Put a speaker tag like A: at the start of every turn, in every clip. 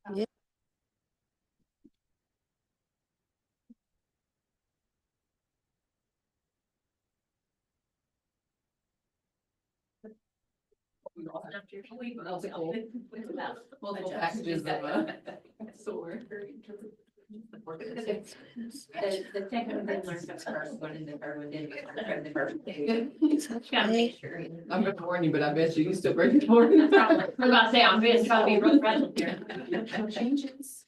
A: Yeah.
B: Multiple packages of the second they learned the first one and the third one didn't get the first one. Gotta make sure.
C: I'm gonna warn you, but I bet you still break it for me.
B: I'm about to say, I'm being trying to be real present here.
A: Changes.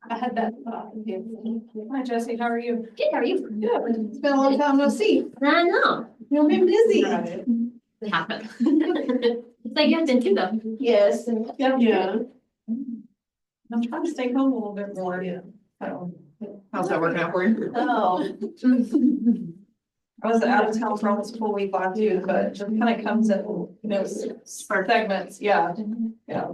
D: I had that thought. Hi Jesse, how are you?
B: Good, how are you?
D: Good. It's been a long time no see.
B: I know.
D: You've been busy.
B: It happened. It's like you have to do them.
D: Yes. Yeah. I'm trying to stay home a little bit more. Yeah. So.
C: How's that working out for you?
D: Oh. I was out of town for almost a full week last year, but it just kind of comes in, segments. Yeah. Yeah.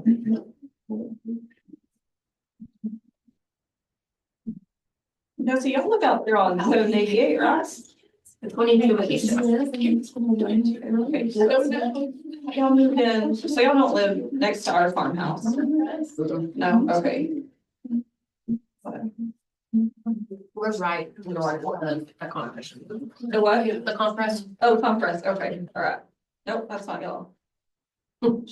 D: No, so y'all live out there on 788, right?
B: The 22 vacation.
D: Okay, so y'all moved in, so y'all don't live next to our farmhouse? No, okay.
B: We're right north of the compress.
D: The what?
B: The compress.
D: Oh, compress, okay, all right. Nope, that's not y'all. An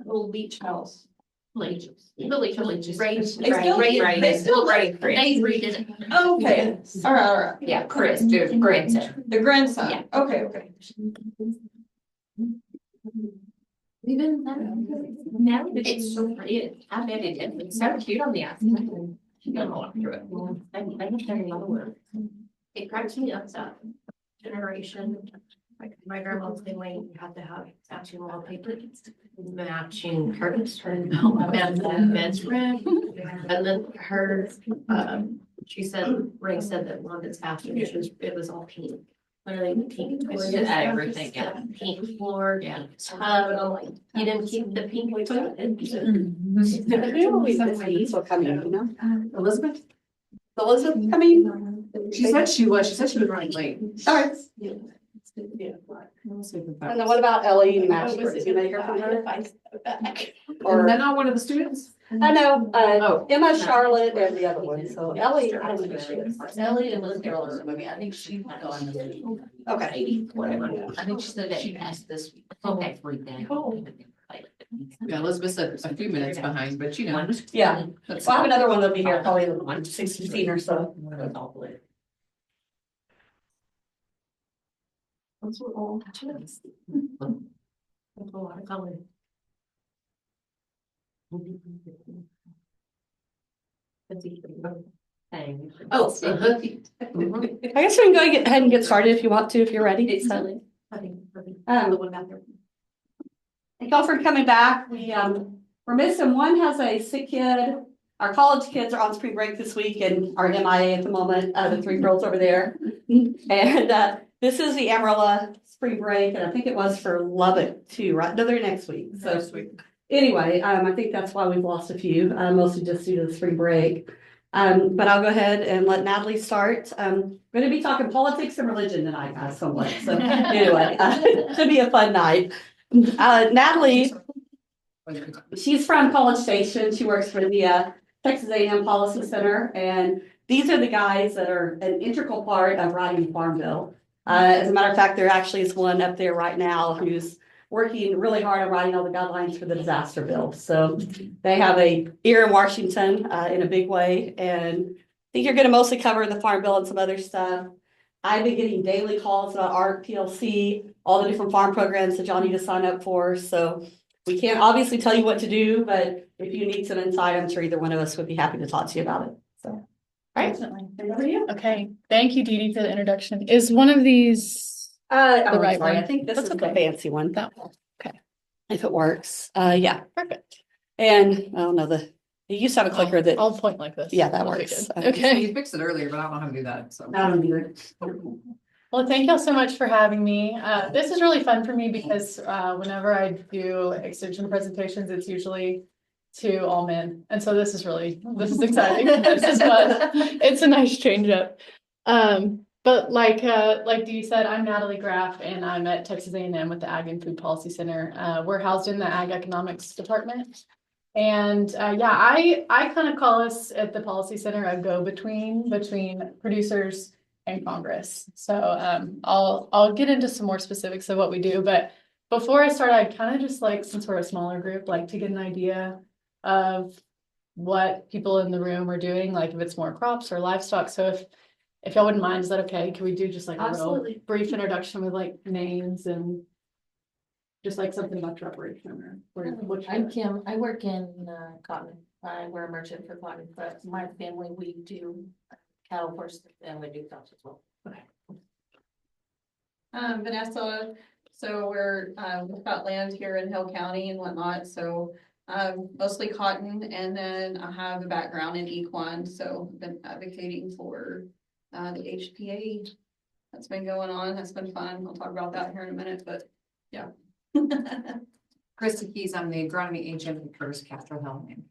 D: old beach house.
B: Leeches. The leeches.
D: They still redid it. Okay, all right.
B: Yeah, Chris, dude, grandson.
D: The grandson,
B: Yeah.
D: okay.
B: Even now, it's so pretty. I bet it is. It's so cute on the outside. She's gonna walk through it. I have done a lot of work. It cracks me up that generation. Like my grandma's the way you had to have matching wallpaper, matching curtains, and bedspread. And then her, she said, Ray said that one that's after, it was all pink. Literally pink.
C: It's just everything, yeah.
B: Pink floor,
C: Yeah.
B: you didn't keep the pink toilet.
A: Still coming, you know?
C: Elizabeth?
A: Elizabeth coming?
C: She said she was running late.
A: All right. And then what about Ellie and Max? Did you hear from her?
C: Or they're not one of the students?
A: I know,
C: Oh.
A: Emma, Charlotte, and the other one, so Ellie, I don't know who she is.
B: Ellie and Liz Carroll is moving. I think she might go on the.
A: Okay.
B: Whatever. I think she said that she passed this week. Okay.
C: Yeah, Elizabeth said a few minutes behind, but you know.
A: Yeah,
C: That's
A: so I have another one that'll be here probably in 16 or so.
B: Those were all. That's a lot of color.
A: Oh, I guess we can go ahead and get started if you want to, if you're ready. So, thank y'all for coming back. We're missing one has a sick kid. Our college kids are on spring break this week and are MIA at the moment. The three girls over there, and this is the Amarillo spring break, and I think it was for Lubbock too, right? No, they're next week. So anyway, I think that's why we've lost a few, mostly just due to the spring break. But I'll go ahead and let Natalie start. I'm going to be talking politics and religion tonight, guys, somewhat. So anyway, should be a fun night. Natalie, she's from College Station. She works for the Texas A&M Policy Center, and these are the guys that are an integral part of writing the Farm Bill. As a matter of fact, there actually is one up there right now who's working really hard on writing all the guidelines for the disaster bill. So they have a ear in Washington in a big way. And I think you're going to mostly cover the Farm Bill and some other stuff. I've been getting daily calls about ARC, PLC, all the different farm programs that y'all need to sign up for. So we can't obviously tell you what to do, but if you need some insight, I'm sure either one of us would be happy to talk to you about it. So, all right.
E: Okay, thank you, Dee Dee, for the introduction. Is one of these
A: The
E: right one?
A: I think this
E: That's
A: is
E: okay.
A: the fancy one.
E: that one? Okay,
A: If it works. Yeah.
E: perfect.
A: And I don't know, you used to have a clicker that,
E: I'll point like this.
A: yeah, that
E: Okay,
A: works.
E: good.
C: So
E: Okay.
C: you fixed it earlier, but I don't know how to do that, so.
A: I don't either.
E: Well, thank y'all so much for having me. This is really fun for me because whenever I do extension presentations, it's usually to all men. And so this is exciting. This is fun. It's a nice change up. But like Dee said, I'm Natalie Graff and I'm at Texas A&M with the Ag and Food Policy Center. We're housed in the Ag Economics Department. And yeah, I kind of call us at the Policy Center a go-between between producers and Congress. So I'll get into some more specifics of what we do, but before I start, I'd kind of just like, since we're a smaller group, like to get an idea of what people in the room are doing, like if it's more crops or livestock. So if y'all wouldn't mind, is that okay? Can we do just like a real
B: Absolutely.
E: brief introduction with like names and just like something about your operation or what
F: I'm Kim. I work in cotton. We're a merchant for cotton, but my family, we do cattle horse and we do crops as well.
D: Vanessa, so we've got land here in Hill County and whatnot, so mostly cotton, and then I have a background in equine, so I've been advocating for the HPA. That's been going on, that's been fun. I'll talk about that here in a minute, but yeah.
C: Krista Keys, I'm the agronomy agent for Curtis Castro Hellman.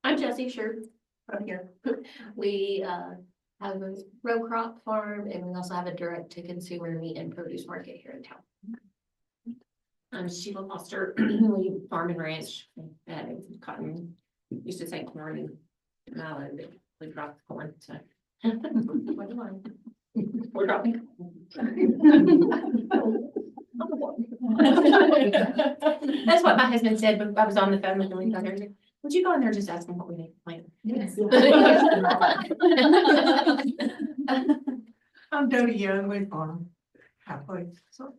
B: I'm Jessie Sure from here. We have a row crop farm and we also have a direct to consumer meat and produce market here in town. I'm Sheila Foster. We farm and ranch cotton. Used to say corn and mallet, but we dropped corn. So we're dropping. That's what my husband said, but I was on the phone with him when he got there. Would you go in there and just ask him what we need to plant?
D: Yes. I'm Dodie Young, we farm halfway, so.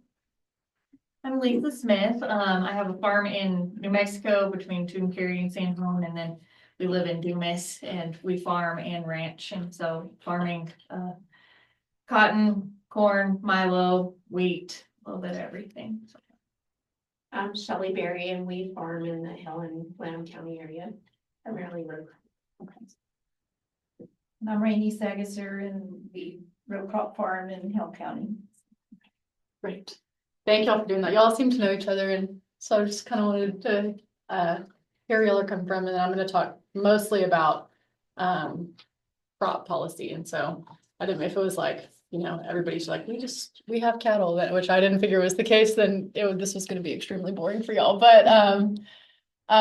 G: I'm Lisa Smith. I have a farm in New Mexico between Tuncumcari and San Juan, and then we live in Dumas and we farm and ranch. And so farming, cotton, corn, milo, wheat, a little bit of everything. So.
B: I'm Shelley Berry and we farm in the Helen, Lamb County area, primarily row crop.
G: And I'm Rainey Sagasser and we row crop farm in Hill County.
E: Great. Thank y'all for doing that. Y'all seem to know each other, and so I just kind of wanted to hear where y'all are coming from, and then I'm going to talk mostly about crop policy. And so I didn't know if it was like, you know, everybody's like, we have cattle, which I didn't figure was the case. Then this was going to be extremely boring for y'all. But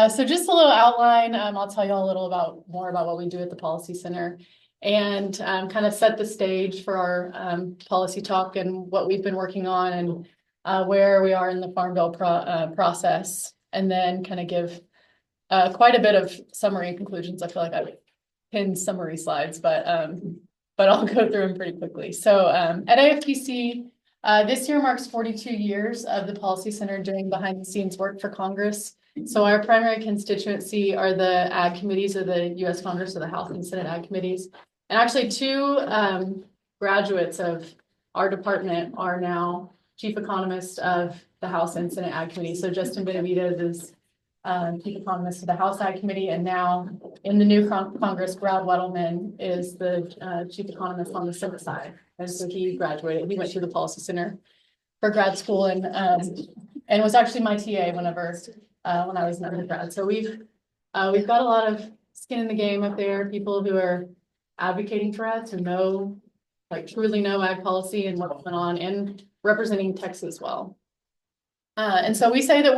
E: so just a little outline. I'll tell y'all a little more about what we do at the Policy Center, and kind of set the stage for our policy talk and what we've been working on and where we are in the Farm Bill process, and then kind of give quite a bit of summary and conclusions. I feel like I've pinned summary slides, but I'll go through them pretty quickly. So at AFPC, this year marks 42 years of the Policy Center doing behind the scenes work for Congress. So our primary constituency are the Ag Committees of the U.S. Congress, or the House and Senate Ag Committees. And actually 2 graduates of our department are now Chief Economist of the House and Senate Ag Committee. So Justin Benavidez is Chief Economist of the House Ag Committee, and now in the new Congress, Brad Wedelman is the Chief Economist on the Senate side. And so he graduated. He went through the Policy Center for grad school and was actually my TA when I was an undergrad. So we've got a lot of skin in the game up there. People who are advocating for us and truly know ag policy and what's going on, and representing Texas well. And so we say that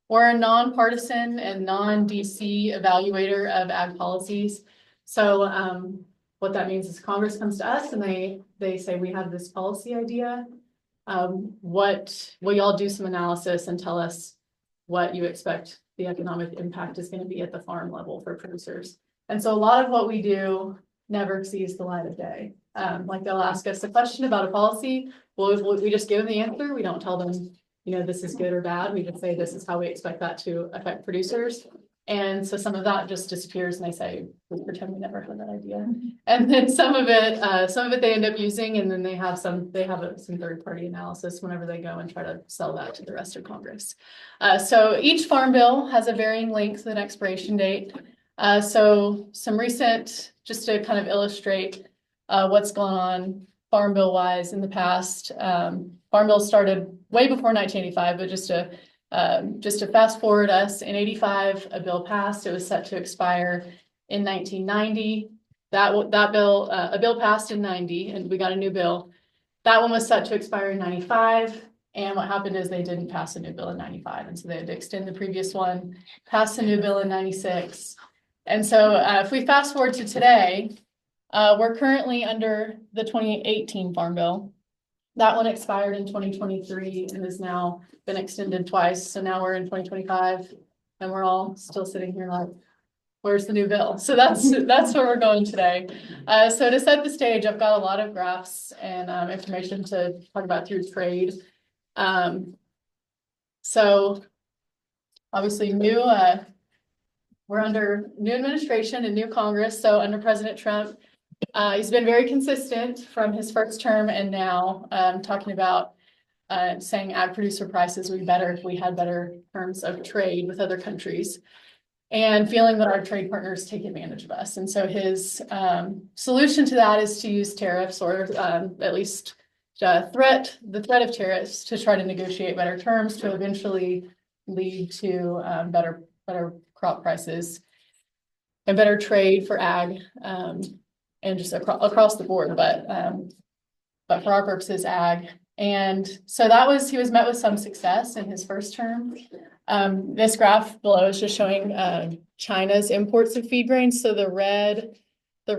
E: we're a nonpartisan and non-DC evaluator of ag policies. So what that means is Congress comes to us and they say, we have this policy idea. Will y'all do some analysis and tell us what you expect the economic impact is going to be at the farm level for producers? And so a lot of what we do never sees the light of day. Like they'll ask us a question about a policy. We just give them the answer. We don't tell them, you know, this is good or bad. We just say, this is how we expect that to affect producers. And so some of that just disappears and they say, we pretend we never had that idea. And then some of it they end up using, and then they have some third-party analysis whenever they go and try to sell that to the rest of Congress. So each farm bill has a varying length and expiration date. So some recent, just to kind of illustrate what's going on farm bill wise in the past. Farm bill started way before 1985, but just to Just to fast forward us, in 85, a bill passed. It was set to expire in 1990. That bill, a bill passed in 90, and we got a new bill. That one was set to expire in 95. And what happened is they didn't pass a new bill in 95. And so they had to extend the previous one, pass a new bill in 96. And so if we fast forward to today, we're currently under the 2018 Farm Bill. That one expired in 2023 and has now been extended twice. So now we're in 2025 and we're all still sitting here like, where's the new bill? So that's where we're going today. So to set the stage, I've got a lot of graphs and information to talk about through trade. So obviously we're under new administration and new Congress. So under President Trump, he's been very consistent from his first term and now talking about saying ag producer prices would be better if we had better terms of trade with other countries, and feeling that our trade partners take advantage of us. And so his solution to that is to use tariffs, or at least the threat of tariffs, to try to negotiate better terms to eventually lead to better crop prices and better trade for ag, and just across the board, but for our purposes, ag. And so he was met with some success in his first term. This graph below is just showing China's imports of feed grains. So the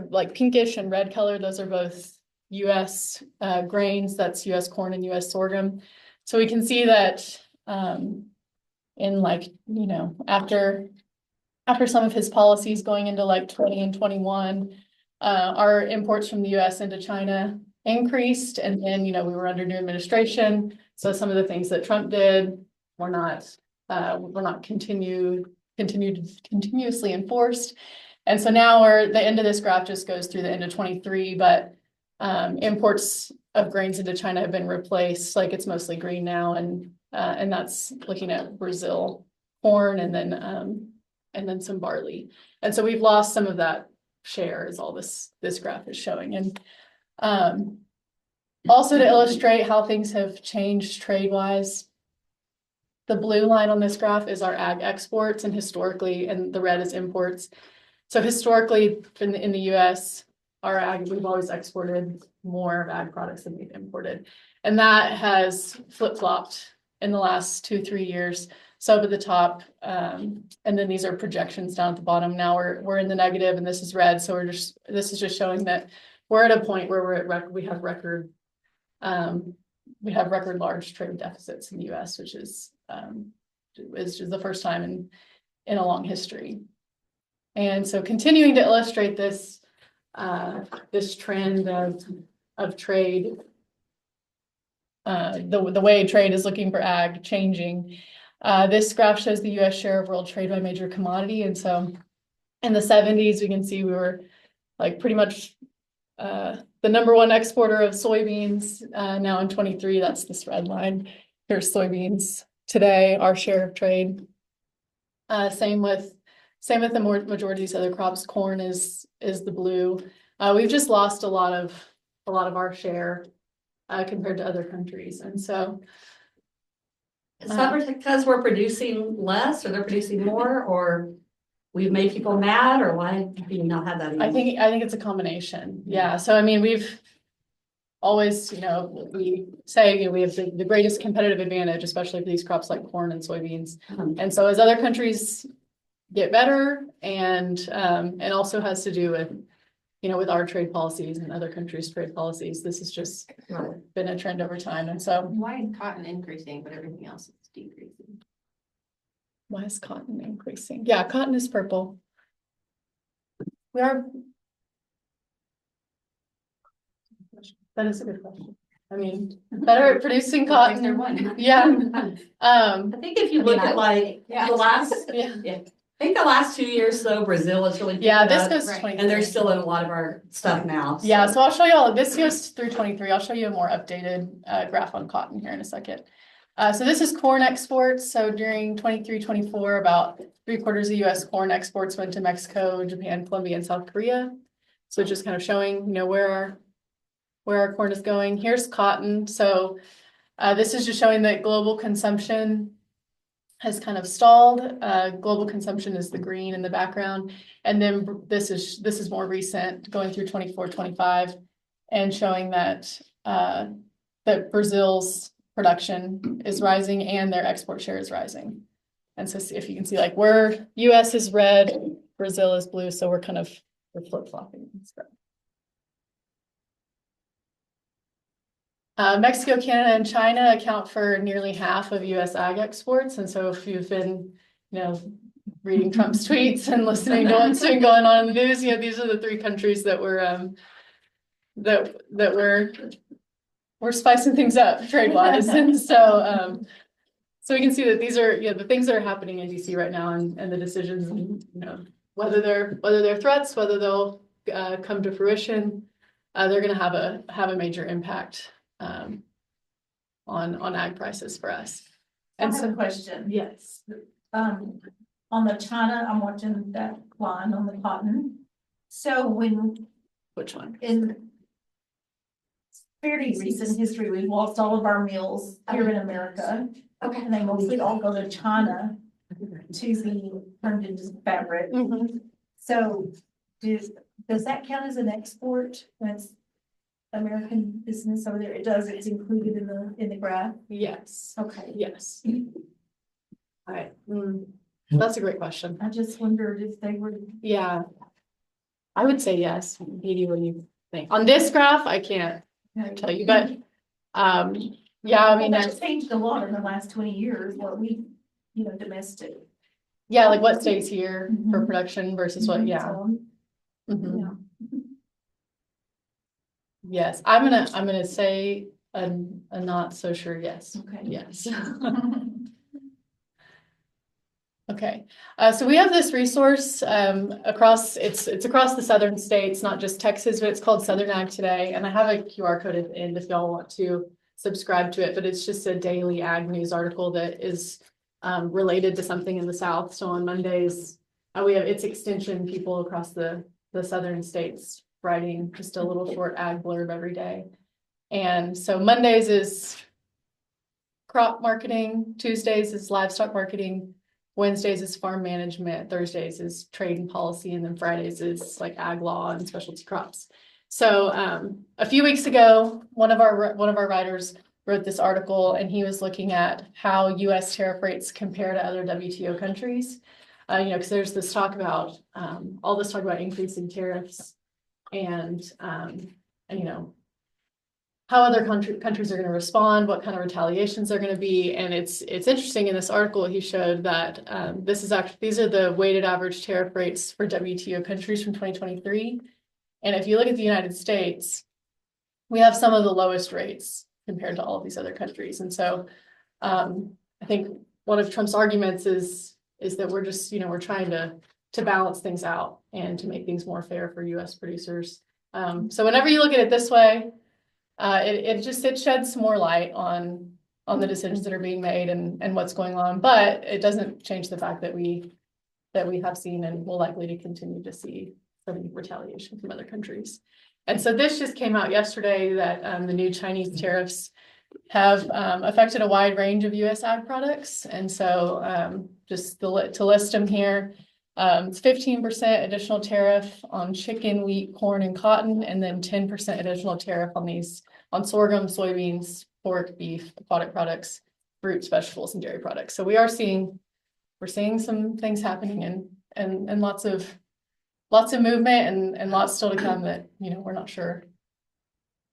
E: like pinkish and red color, those are both US grains. That's US corn and US sorghum. So we can see that in after some of his policies going into like 20 and 21, our imports from the US into China increased. And then, we were under new administration. So some of the things that Trump did were not continuously enforced. And so now the end of this graph just goes through the end of 23, but imports of grains into China have been replaced. Like it's mostly green now. And that's looking at Brazil corn and then some barley. And so we've lost some of that share, is all this graph is showing. And also to illustrate how things have changed trade-wise, the blue line on this graph is our ag exports, and historically, and the red is imports. So historically in the US, we've always exported more of ag products than we've imported. And that has flip-flopped in the last 2-3 years. So up at the top, and then these are projections down at the bottom. Now we're in the negative, and this is red. So this is just showing that we're at a point where we have record large trade deficits in the US, which is just the first time in a long history. And so continuing to illustrate this trend of trade, the way trade is looking for ag changing. This graph shows the US share of world trade by major commodity. And so in the 70s, we can see we were like pretty much the number one exporter of soybeans. Now in 23, that's this red line. Here's soybeans. Today, our share of trade. Same with the majority of these other crops. Corn is the blue. We've just lost a lot of our share compared to other countries. And so
A: Is that because we're producing less, or they're producing more, or we've made people mad, or why do you not have that anymore?
E: I think it's a combination. Yeah. So I mean, we've always, we say we have the greatest competitive advantage, especially for these crops like corn and soybeans. And so as other countries get better, and also has to do with, with our trade policies and other countries' trade policies, this has just been a trend over time. And so
B: Why is cotton increasing, but everything else is decreasing?
E: why is cotton increasing? Yeah, cotton is purple. That is a good question. I mean, better at producing cotton.
B: There one.
E: Yeah.
A: I think if you look at the last,
E: Yeah.
A: I think the last 2 years though, Brazil is really
E: Yeah,
A: picking
E: this
A: up,
E: goes to
B: right.
E: 23.
A: and they're still in a lot of our stuff now.
E: Yeah, so I'll show you all. This goes through 23. I'll show you a more updated graph on cotton here in a second. So this is corn exports. So during 23-24, about 3/4 of US corn exports went to Mexico, Japan, Colombia, and South Korea. So just kind of showing, where our corn is going. Here's cotton. So this is just showing that global consumption has kind of stalled. Global consumption is the green in the background. And then this is more recent, going through 24, 25, and showing that that Brazil's production is rising and their export share is rising. And so if you can see, like, we're US is red, Brazil is blue, so we're flip-flopping. Mexico, Canada, and China account for nearly half of US ag exports. And so if you've been, reading Trump's tweets and listening to what's been going on in the news, these are the three countries that we're spicing things up trade-wise. And so we can see that these are, the things that are happening in DC right now, and the decisions, whether they're threats, whether they'll come to fruition, they're going to have a major impact on ag prices for us.
F: I
E: And
F: have a
E: so,
F: question.
E: yes,
F: On the China, I'm watching that line on the cotton. So when
E: which one?
F: in fairly recent history, we've lost all of our mills here in America.
B: Okay.
F: And they mostly all go to China to be turned into fabric. So does that count as an export? That's American business over there? It does, it's included in the graph?
E: Yes.
F: Okay.
E: Yes. All right. That's a great question.
F: I just wondered if they were.
E: Yeah. I would say yes. Edie, what do you think? On this graph, I can't tell you, but yeah, I mean,
F: That's changed a lot in the last 20 years, what we, domestic.
E: yeah, like what stays here for production versus what, yeah.
F: So,
E: Mhm.
F: yeah.
E: Yes, I'm gonna say a not so sure yes.
F: Okay.
E: Yes. Okay, so we have this resource across across the southern states, not just Texas, but it's called Southern Ag Today, and I have a QR code at the end if y'all want to subscribe to it. But it's just a daily ag news article that is related to something in the South. So on Mondays, we have its extension people across the southern states writing just a little short ag blurb every day. And so Mondays is crop marketing, Tuesdays is livestock marketing, Wednesdays is farm management, Thursdays is trade and policy, and then Fridays is like ag law and specialty crops. So a few weeks ago, one of our writers wrote this article, and he was looking at how US tariff rates compare to other WTO countries. Because there's this talk about all this talk about increasing tariffs and how other countries are going to respond, what kind of retaliations are going to be. And it's interesting, in this article, he showed that these are the weighted average tariff rates for WTO countries from 2023. And if you look at the United States, we have some of the lowest rates compared to all of these other countries. And so I think one of Trump's arguments is that we're just, we're trying to balance things out and to make things more fair for US producers. So whenever you look at it this way, it sheds some more light on the decisions that are being made and what's going on, but it doesn't change the fact that we have seen and will likely to continue to see some retaliation from other countries. And so this just came out yesterday that the new Chinese tariffs have affected a wide range of US ag products. And so just to list them here, it's 15% additional tariff on chicken, wheat, corn, and cotton, and then 10% additional tariff on sorghum, soybeans, pork, beef, aquatic products, fruits, vegetables, and dairy products. So we're seeing some things happening and lots of movement and lots still to come that, we're not sure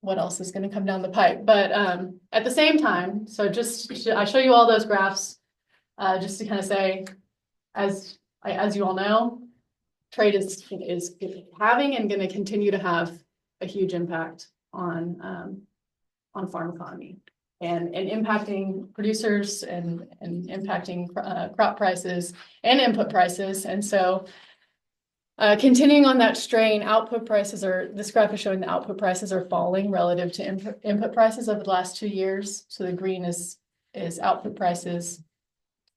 E: what else is going to come down the pipe. But at the same time, so I show you all those graphs just to kind of say, as you all know, trade is having and going to continue to have a huge impact on farm economy and impacting producers and impacting crop prices and input prices. And so continuing on that strain, this graph is showing the output prices are falling relative to input prices over the last 2 years. So the green is output prices,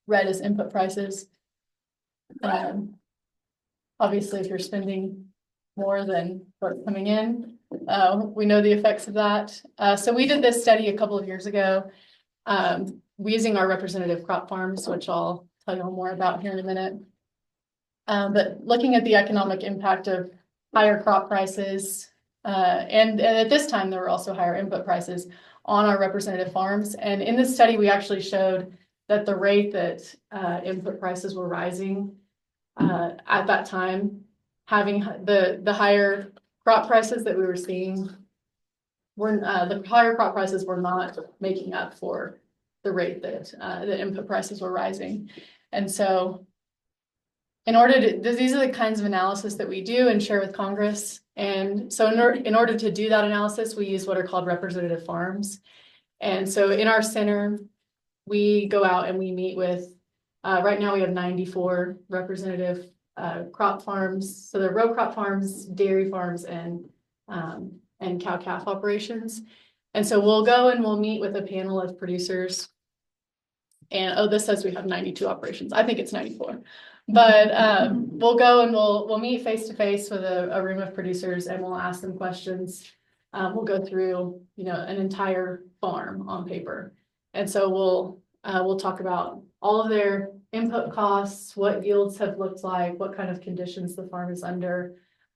E: red is input prices. Obviously, if you're spending more than what's coming in, we know the effects of that. So we did this study a couple of years ago, using our representative crop farms, which I'll tell you all more about here in a minute. But looking at the economic impact of higher crop prices, and at this time, there were also higher input prices on our representative farms. And in this study, we actually showed that the rate that input prices were rising at that time, having the higher crop prices that we were seeing, were the higher crop prices were not making up for the rate that the input prices were rising. And so in order to, these are the kinds of analysis that we do and share with Congress. And so in order to do that analysis, we use what are called representative farms. And so in our center, we go out and we meet with, right now we have 94 representative crop farms. So they're row crop farms, dairy farms, and cow-calf operations. And so we'll go and we'll meet with a panel of producers. And oh, this says we have 92 operations. I think it's 94. But we'll go and we'll meet face to face with a room of producers, and we'll ask them questions. We'll go through, you know, an entire farm on paper. And so we'll talk about all of their input costs, what yields have looked like, what kind of conditions the farm is under,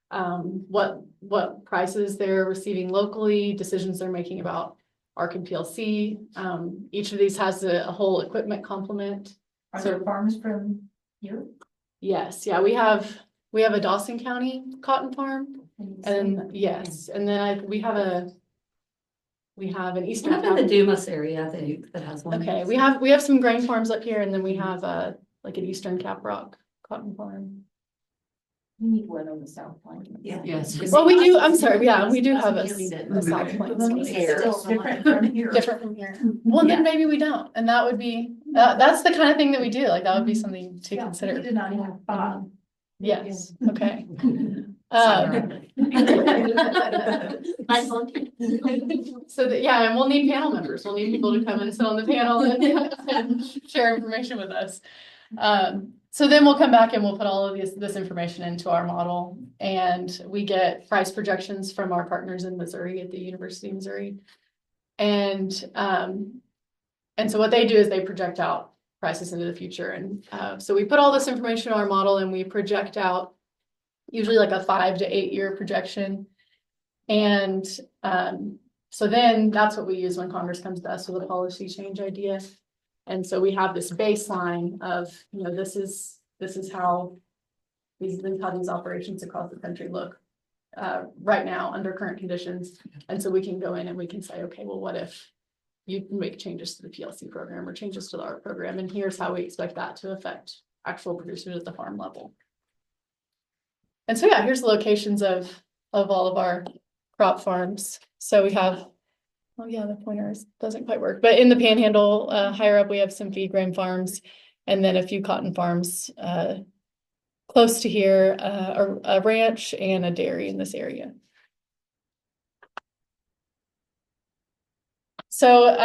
E: what prices they're receiving locally, decisions they're making about ARC and PLC. Each of these has a whole equipment complement.
F: Are there farms from here?
E: Yes, yeah, we have a Dawson County cotton farm, and yes, and then we have an Eastern.
A: Up in the Dumas area, I think, that has one.
E: Okay, we have some grain farms up here, and then we have like an Eastern Caprock cotton farm.
F: We need one on the South Plains.
A: Yeah.
C: Yes.
E: Well, we do, I'm sorry, yeah, we do have a
A: Still
E: South Plains.
F: Different from here.
E: Different from here. Well, then maybe we don't, and that would be, that's the kind of thing that we do, like, that would be something to
F: Yeah, we
E: consider.
F: did not have five.
E: Yes, okay. So that, yeah, and we'll need panel members. We'll need people to come and sit on the panel and share information with us. So then we'll come back and we'll put all of this information into our model, and we get price projections from our partners in Missouri at the University of Missouri. And so what they do is they project out prices into the future. And so we put all this information in our model and we project out usually like a 5 to 8 year projection. And so then that's what we use when Congress comes to us with a policy change idea. And so we have this baseline of, you know, this is how these operations across the country look right now under current conditions. And so we can go in and we can say, okay, well, what if you can make changes to the PLC program or changes to the ARC program? And here's how we expect that to affect actual producers at the farm level. And so, yeah, here's the locations of all of our crop farms. So we have, oh yeah, the pointer doesn't quite work, but in the Panhandle, higher up, we have some feed grain farms and then a few cotton farms close to here, a ranch and a dairy in this area. So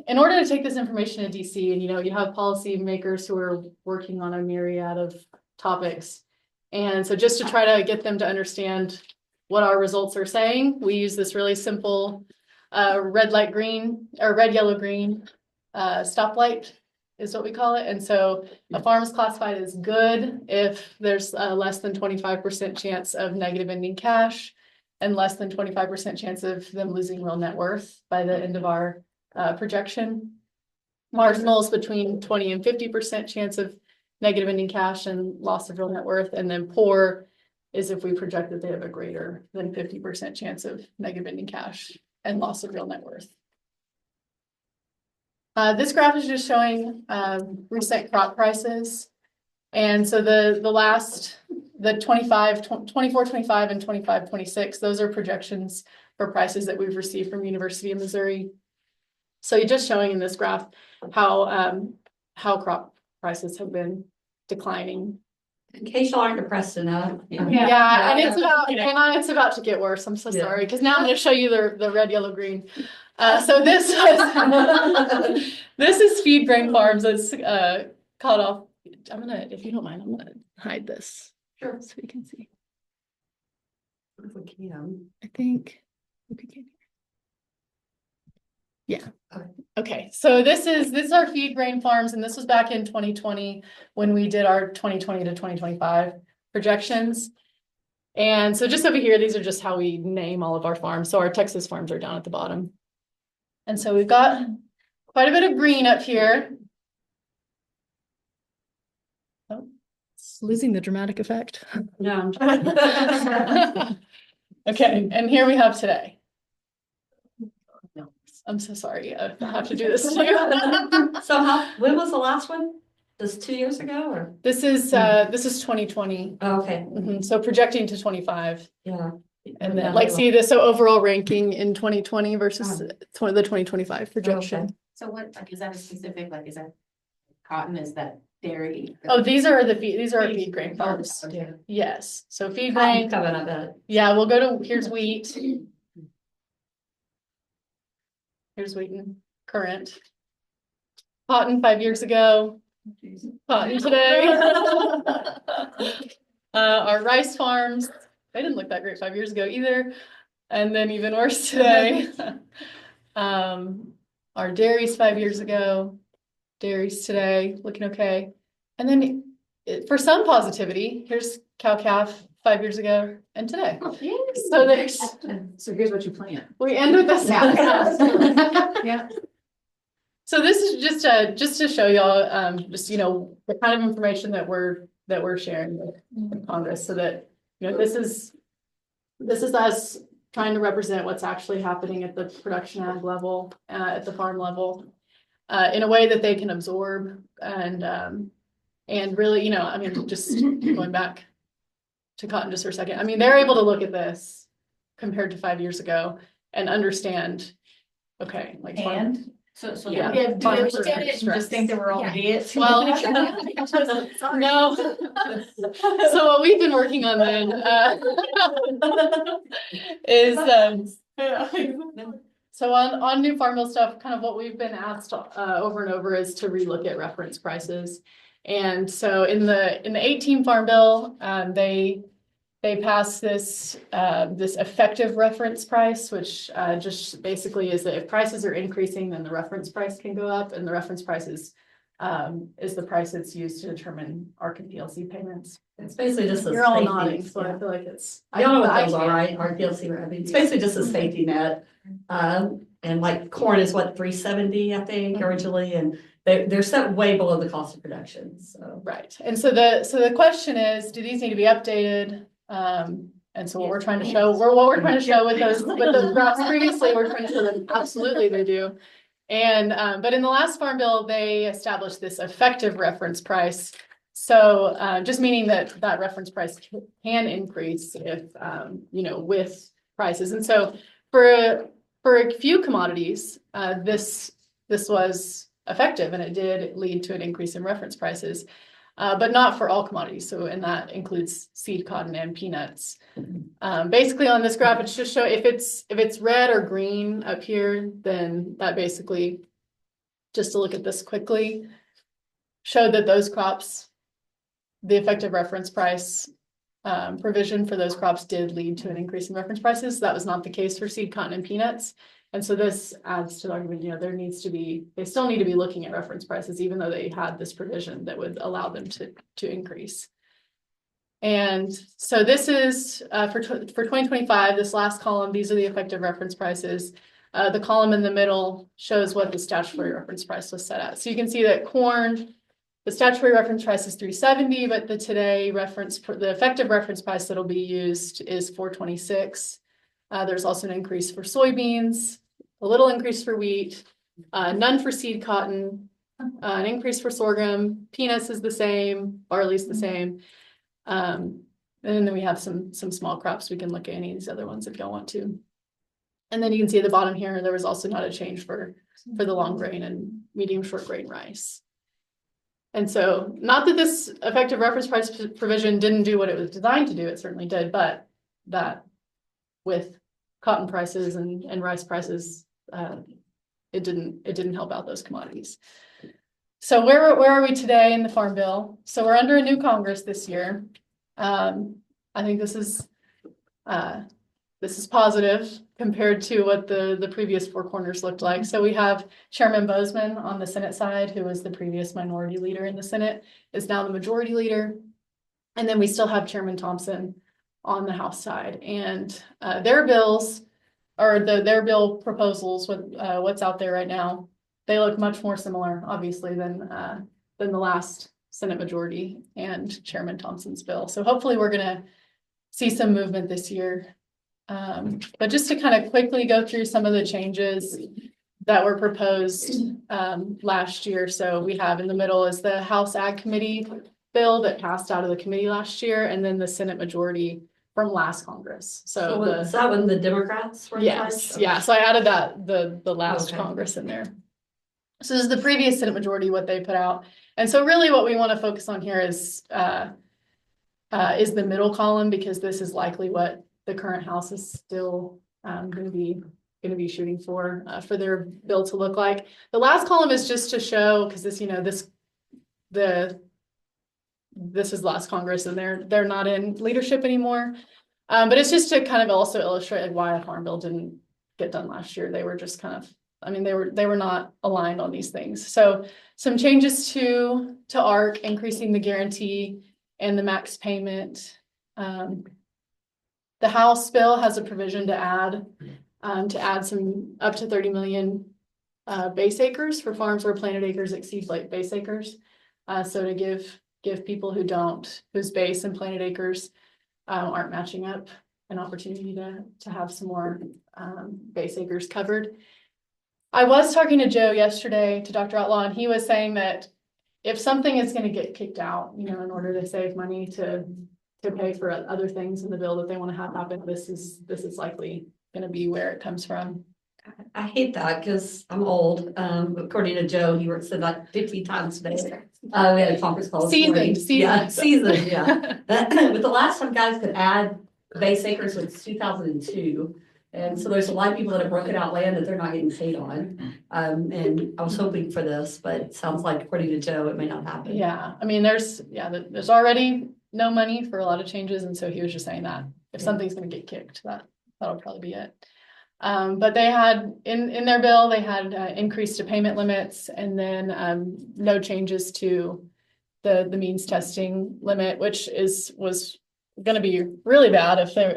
E: in order to take this information to DC, and you know, you have policymakers who are working on a myriad of topics. And so just to try to get them to understand what our results are saying, we use this really simple red, light, green, or red, yellow, green stoplight is what we call it. And so a farm is classified as good if there's a less than 25% chance of negative ending cash and less than 25% chance of them losing real net worth by the end of our projection. Marginal is between 20 and 50% chance of negative ending cash and loss of real net worth. And then poor is if we project that they have a greater than 50% chance of negative ending cash and loss of real net worth. This graph is just showing recent crop prices. And so the 24, 25 and 25, 26, those are projections for prices that we've received from University of Missouri. So you're just showing in this graph how crop prices have been declining.
A: In case y'all aren't depressed enough.
E: Yeah, and it's about to get worse. I'm so sorry, because now I'm going to show you the red, yellow, green. So this is feed grain farms. It's cut off. If you don't mind, I'm gonna hide this.
A: Sure.
E: So you can see.
A: If we can.
E: I think we could get here. Okay, so this is our feed grain farms, and this was back in 2020 when we did our 2020 to 2025 projections. And so just over here, these are just how we name all of our farms. So our Texas farms are down at the bottom. And so we've got quite a bit of green up here. Oh, it's losing the dramatic effect.
A: No.
E: Okay, and here we have today. I'm so sorry, I have to do this to you.
A: So when was the last one? Just 2 years ago or?
E: This is 2020.
A: Oh, okay,
E: So projecting to 25.
A: yeah.
E: And then like see this, so overall ranking in 2020 versus the 2025 projection.
B: So what, like, is that a specific, like, is that cotton, is that dairy?
E: Oh, these are our feed grain farms.
B: Okay.
E: Yes, so feed
A: Cotton's
E: grain,
A: coming, I bet.
E: yeah, we'll go to, here's wheat. Here's wheat and current. Cotton 5 years ago. Cotton today. Our rice farms, they didn't look that great 5 years ago either. And then even worse today. Our dairies 5 years ago, dairies today, looking okay. And then for some positivity, here's cow-calf 5 years ago and today. So there's,
C: So here's what you plant.
E: we end with this.
C: Yeah.
E: So this is just to show y'all, just, you know, the kind of information that we're sharing with Congress, so that, you know, this is us trying to represent what's actually happening at the production ag level, at the farm level, in a way that they can absorb and really, you know, I mean, just going back to cotton just for a second. I mean, they're able to look at this compared to 5 years ago and understand, okay, like farm.
B: So
E: Yeah.
G: Yeah, do they look at it and just think that we're all idiots?
E: Well, no. So what we've been working on then, is, so on new farm bill stuff, kind of what we've been asked, over and over is to relook at reference prices. And so in the 18 farm bill, they passed this effective reference price, which just basically is that if prices are increasing, then the reference price can go up, and the reference price is the price that's used to determine ARC and PLC payments.
A: It's basically just a
E: You're all
A: safety.
E: nodding, so I
A: Yeah.
E: feel like it's.
A: I don't know what
E: I
A: those are,
E: can't.
A: right? Our PLC revenue. It's basically just a safety net. And like corn is what, 370, I think, originally, and they're set way below the cost of production, so.
E: Right, and so the question is, do these need to be updated? And so what we're trying to show, what we're trying to show with those graphs previously, we're trying to show that absolutely they do. And but in the last farm bill, they established this effective reference price. So just meaning that reference price can increase if you know, with prices. And so for a few commodities, this was effective, and it did lead to an increase in reference prices. But not for all commodities. So, and that includes seed cotton and peanuts. Basically on this graph, it's just show if it's red or green up here, then that basically, just to look at this quickly, showed that those crops, the effective reference price provision for those crops did lead to an increase in reference prices. That was not the case for seed cotton and peanuts. And so this adds to the argument, you know, they still need to be looking at reference prices, even though they had this provision that would allow them to increase. And so this is for 2025, this last column, these are the effective reference prices. The column in the middle shows what the statutory reference price was set at. So you can see that corn, the statutory reference price is 370, but the today reference, the effective reference price that'll be used is 426. There's also an increase for soybeans, a little increase for wheat, none for seed cotton, an increase for sorghum, peanuts is the same, barley's the same. And then we have some small crops. We can look at any of these other ones if y'all want to. And then you can see at the bottom here, there was also not a change for the long grain and medium short grain rice. And so not that this effective reference price provision didn't do what it was designed to do, it certainly did, but that with cotton prices and rice prices, it didn't help out those commodities. So where are we today in the Farm Bill? So we're under a new Congress this year. I think this is this is positive compared to what the previous four corners looked like. So we have Chairman Bozeman on the Senate side, who was the previous minority leader in the Senate, is now the majority leader. And then we still have Chairman Thompson on the House side, and their bills, or their bill proposals with what's out there right now, they look much more similar, obviously, than the last Senate majority and Chairman Thompson's bill. So hopefully we're gonna see some movement this year. But just to kind of quickly go through some of the changes that were proposed last year. So we have in the middle is the House Ag Committee bill that passed out of the committee last year, and then the Senate majority from last Congress. So
A: is that when the Democrats were in charge?
E: yes, yeah, so I added that, the last
A: Okay.
E: Congress in there. So this is the previous Senate majority, what they put out. And so really what we want to focus on here is the middle column, because this is likely what the current House is still gonna be shooting for their bill to look like. The last column is just to show, because this, this is last Congress and they're not in leadership anymore. But it's just to kind of also illustrate like why a farm bill didn't get done last year. They were just kind of, they were not aligned on these things. So some changes to ARC, increasing the guarantee and the max payment. The House bill has a provision to add some up to 30 million base acres for farms where planted acres exceed like base acres. So to give people whose base and planted acres aren't matching up, an opportunity to have some more base acres covered. I was talking to Joe yesterday, to Dr. Outlaw, and he was saying that if something is going to get kicked out, in order to save money to pay for other things in the bill that they want to have happen, this is likely going to be where it comes from.
A: I hate that because I'm old. According to Joe, he works about 50 times today. We had a conference call.
E: Seasoned.
A: Yeah. But the last time guys could add base acres was 2002. And so there's a lot of people that have broken out land that they're not getting paid on. And I was hoping for this, but it sounds like according to Joe, it may not happen.
E: Yeah, there's already no money for a lot of changes. And so he was just saying that if something's going to get kicked, that'll probably be it. But they had in their bill, they had increased to payment limits, and then no changes to the means testing limit, which was going to be really bad if they were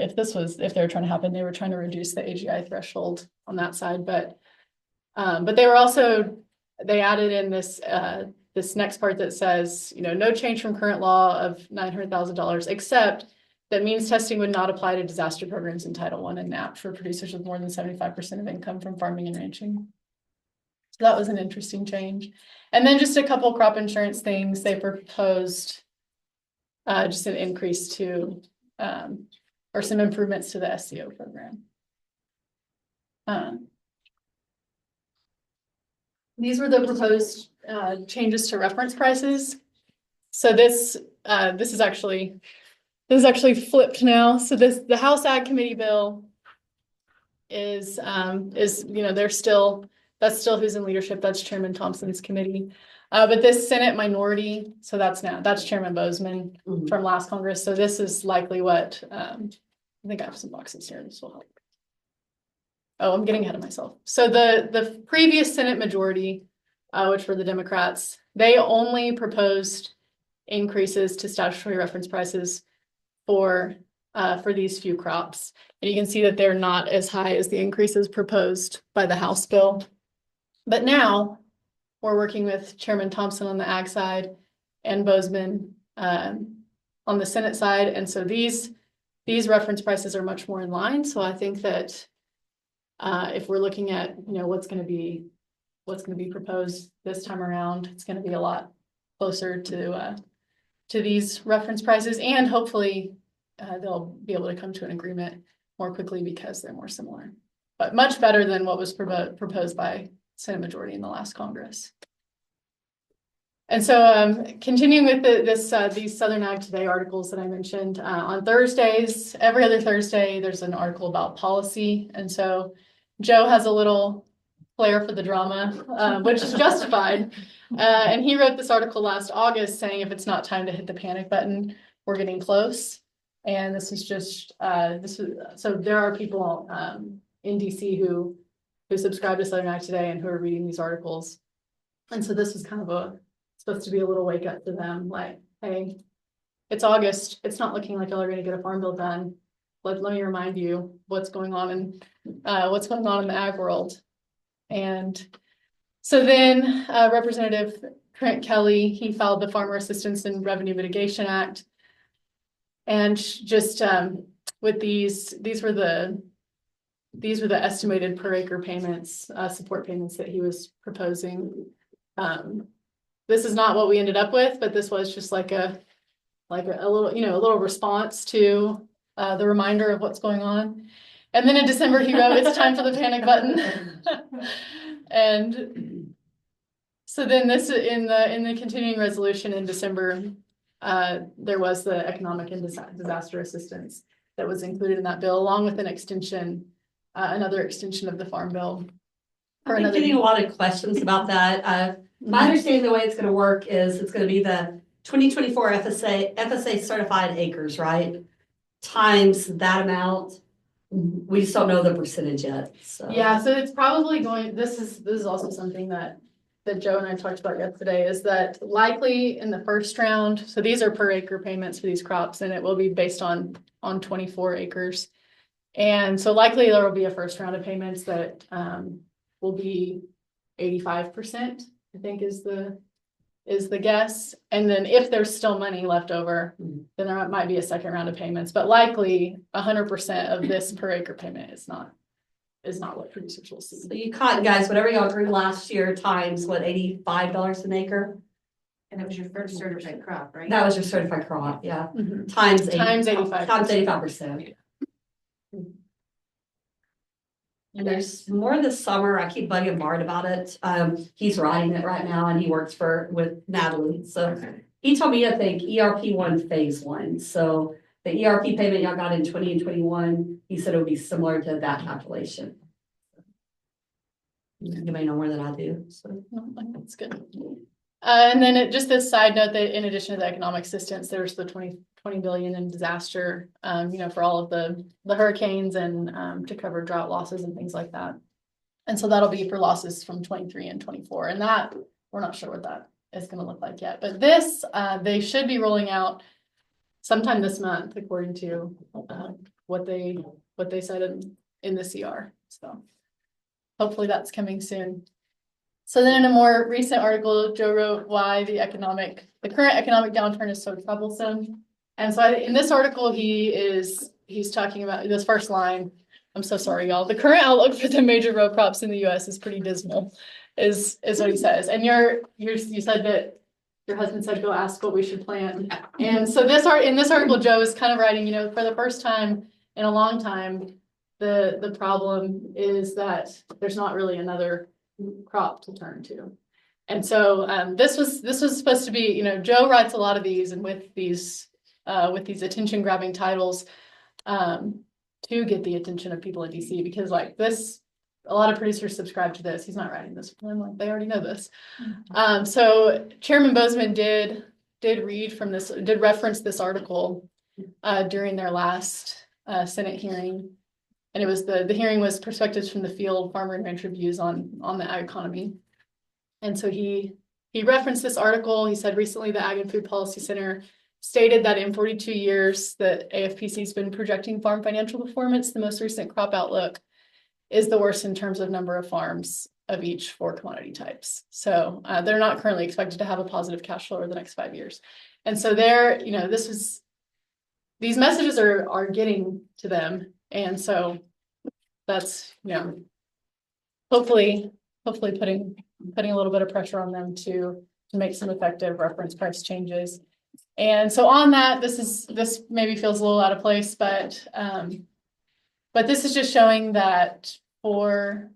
E: trying to happen. They were trying to reduce the AGI threshold on that side, but they were also, they added in this next part that says, no change from current law of $900,000, except that means testing would not apply to disaster programs in Title I and NAP for producers with more than 75% of income from farming and ranching. So that was an interesting change. And then just a couple crop insurance things. They proposed just an increase to, or some improvements to the SCO program. These were the proposed changes to reference prices. So this is actually flipped now. So the House Ag Committee bill is that's still who's in leadership. That's Chairman Thompson's committee. But this Senate minority, so that's Chairman Bozeman from last Congress. So this is likely what I think I have some boxes here. This will help. Oh, I'm getting ahead of myself. So the previous Senate majority, which were the Democrats, they only proposed increases to statutory reference prices for these few crops. And you can see that they're not as high as the increases proposed by the House bill. But now we're working with Chairman Thompson on the ag side and Bozeman on the Senate side. And so these reference prices are much more in line. So I think that if we're looking at, what's going to be proposed this time around, it's going to be a lot closer to these reference prices, and hopefully they'll be able to come to an agreement more quickly because they're more similar, but much better than what was proposed by Senate majority in the last Congress. And so continuing with these Southern Ag Today articles that I mentioned, on Thursdays, every other Thursday, there's an article about policy. And so Joe has a little flair for the drama, which is justified. And he wrote this article last August saying if it's not time to hit the panic button, we're getting close. And this is just, so there are people, in DC who subscribe to Southern Ag Today and who are reading these articles. And so this is kind of supposed to be a little wake up to them, like, hey, it's August, it's not looking like y'all are gonna get a farm bill done. Let me remind you what's going on in the ag world. And so then, Representative Trent Kelly, he filed the Farmer Assistance and Revenue Mitigation Act. And just, with these were the estimated per acre payments, support payments that he was proposing. This is not what we ended up with, but this was just like a little, a little response to the reminder of what's going on. And then in December, he wrote, "It's time for the panic button." And so then this in the continuing resolution in December, there was the economic and disaster assistance that was included in that bill, along with an extension, another extension of the farm bill.
A: I've been getting a lot of questions about that. My understanding, the way it's gonna work is it's gonna be the 2024 FSA certified acres, right? Times that amount. We just don't know the percentage yet, so.
E: Yeah, so it's probably going, this is also something that Joe and I talked about yesterday, is that likely in the first round, so these are per acre payments for these crops, and it will be based on 24 acres. And so likely there will be a first round of payments that will be 85%, I think is the guess. And then if there's still money left over, then there might be a second round of payments, but likely 100% of this per acre payment is not what producers will see.
A: So you cotton guys, whatever y'all grew last year times what, $85 an acre?
B: And it was your first certified crop, right?
A: That was your certified crop, yeah.
E: Mhm.
A: Times
E: 85%.
A: Times 85%. And there's more this summer. I keep bugging Bart about it. He's writing it right now and he works with Natalie. So he told me to think ERP1 phase 1. So the ERP payment y'all got in 20 and 21, he said it would be similar to that calculation. You may know more than I do, so.
E: That's good. And then just this side note that in addition to the economic assistance, there's the 20 billion in disaster, for all of the hurricanes and to cover drought losses and things like that. And so that'll be for losses from 23 and 24. And that, we're not sure what that is going to look like yet. But this, they should be rolling out sometime this month, according to what they said in the CR. So hopefully that's coming soon. So then in a more recent article, Joe wrote why the current economic downturn is so troublesome. And so in this article, he's talking about this first line. I'm so sorry, y'all. The current outlook for the major row crops in the US is pretty dismal, is what he says. And you said that your husband said, go ask what we should plant. And so in this article, Joe is kind of writing, for the first time in a long time, the problem is that there's not really another crop to turn to. And so this was supposed to be, Joe writes a lot of these, and with these attention grabbing titles to get the attention of people in DC, because like this, a lot of producers subscribe to this. He's not writing this for them, like they already know this. So Chairman Bozeman did reference this article during their last Senate hearing. And it was the hearing was perspectives from the field, farmer and rancher views on the ag economy. And so he referenced this article. He said recently the Ag and Food Policy Center stated that in 42 years that AFPC has been projecting farm financial performance. The most recent crop outlook is the worst in terms of number of farms of each 4 commodity types. So they're not currently expected to have a positive cash flow over the next 5 years. And so these messages are getting to them. And so that's, hopefully putting a little bit of pressure on them to make some effective reference price changes. And so on that, this maybe feels a little out of place, but this is just showing that for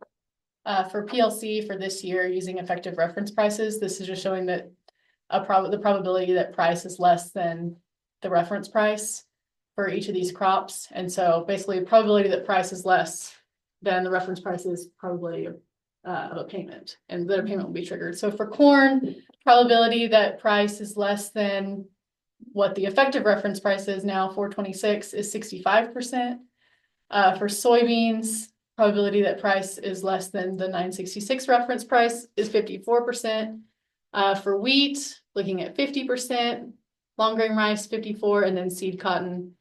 E: PLC for this year using effective reference prices, this is just showing that the probability that price is less than the reference price for each of these crops. And so basically the probability that price is less than the reference price is probability of a payment, and that a payment will be triggered. So for corn, probability that price is less than what the effective reference price is now, 426 is 65%. For soybeans, probability that price is less than the 966 reference price is 54%. For wheat, looking at 50%, long grain rice 54, and then seed cotton.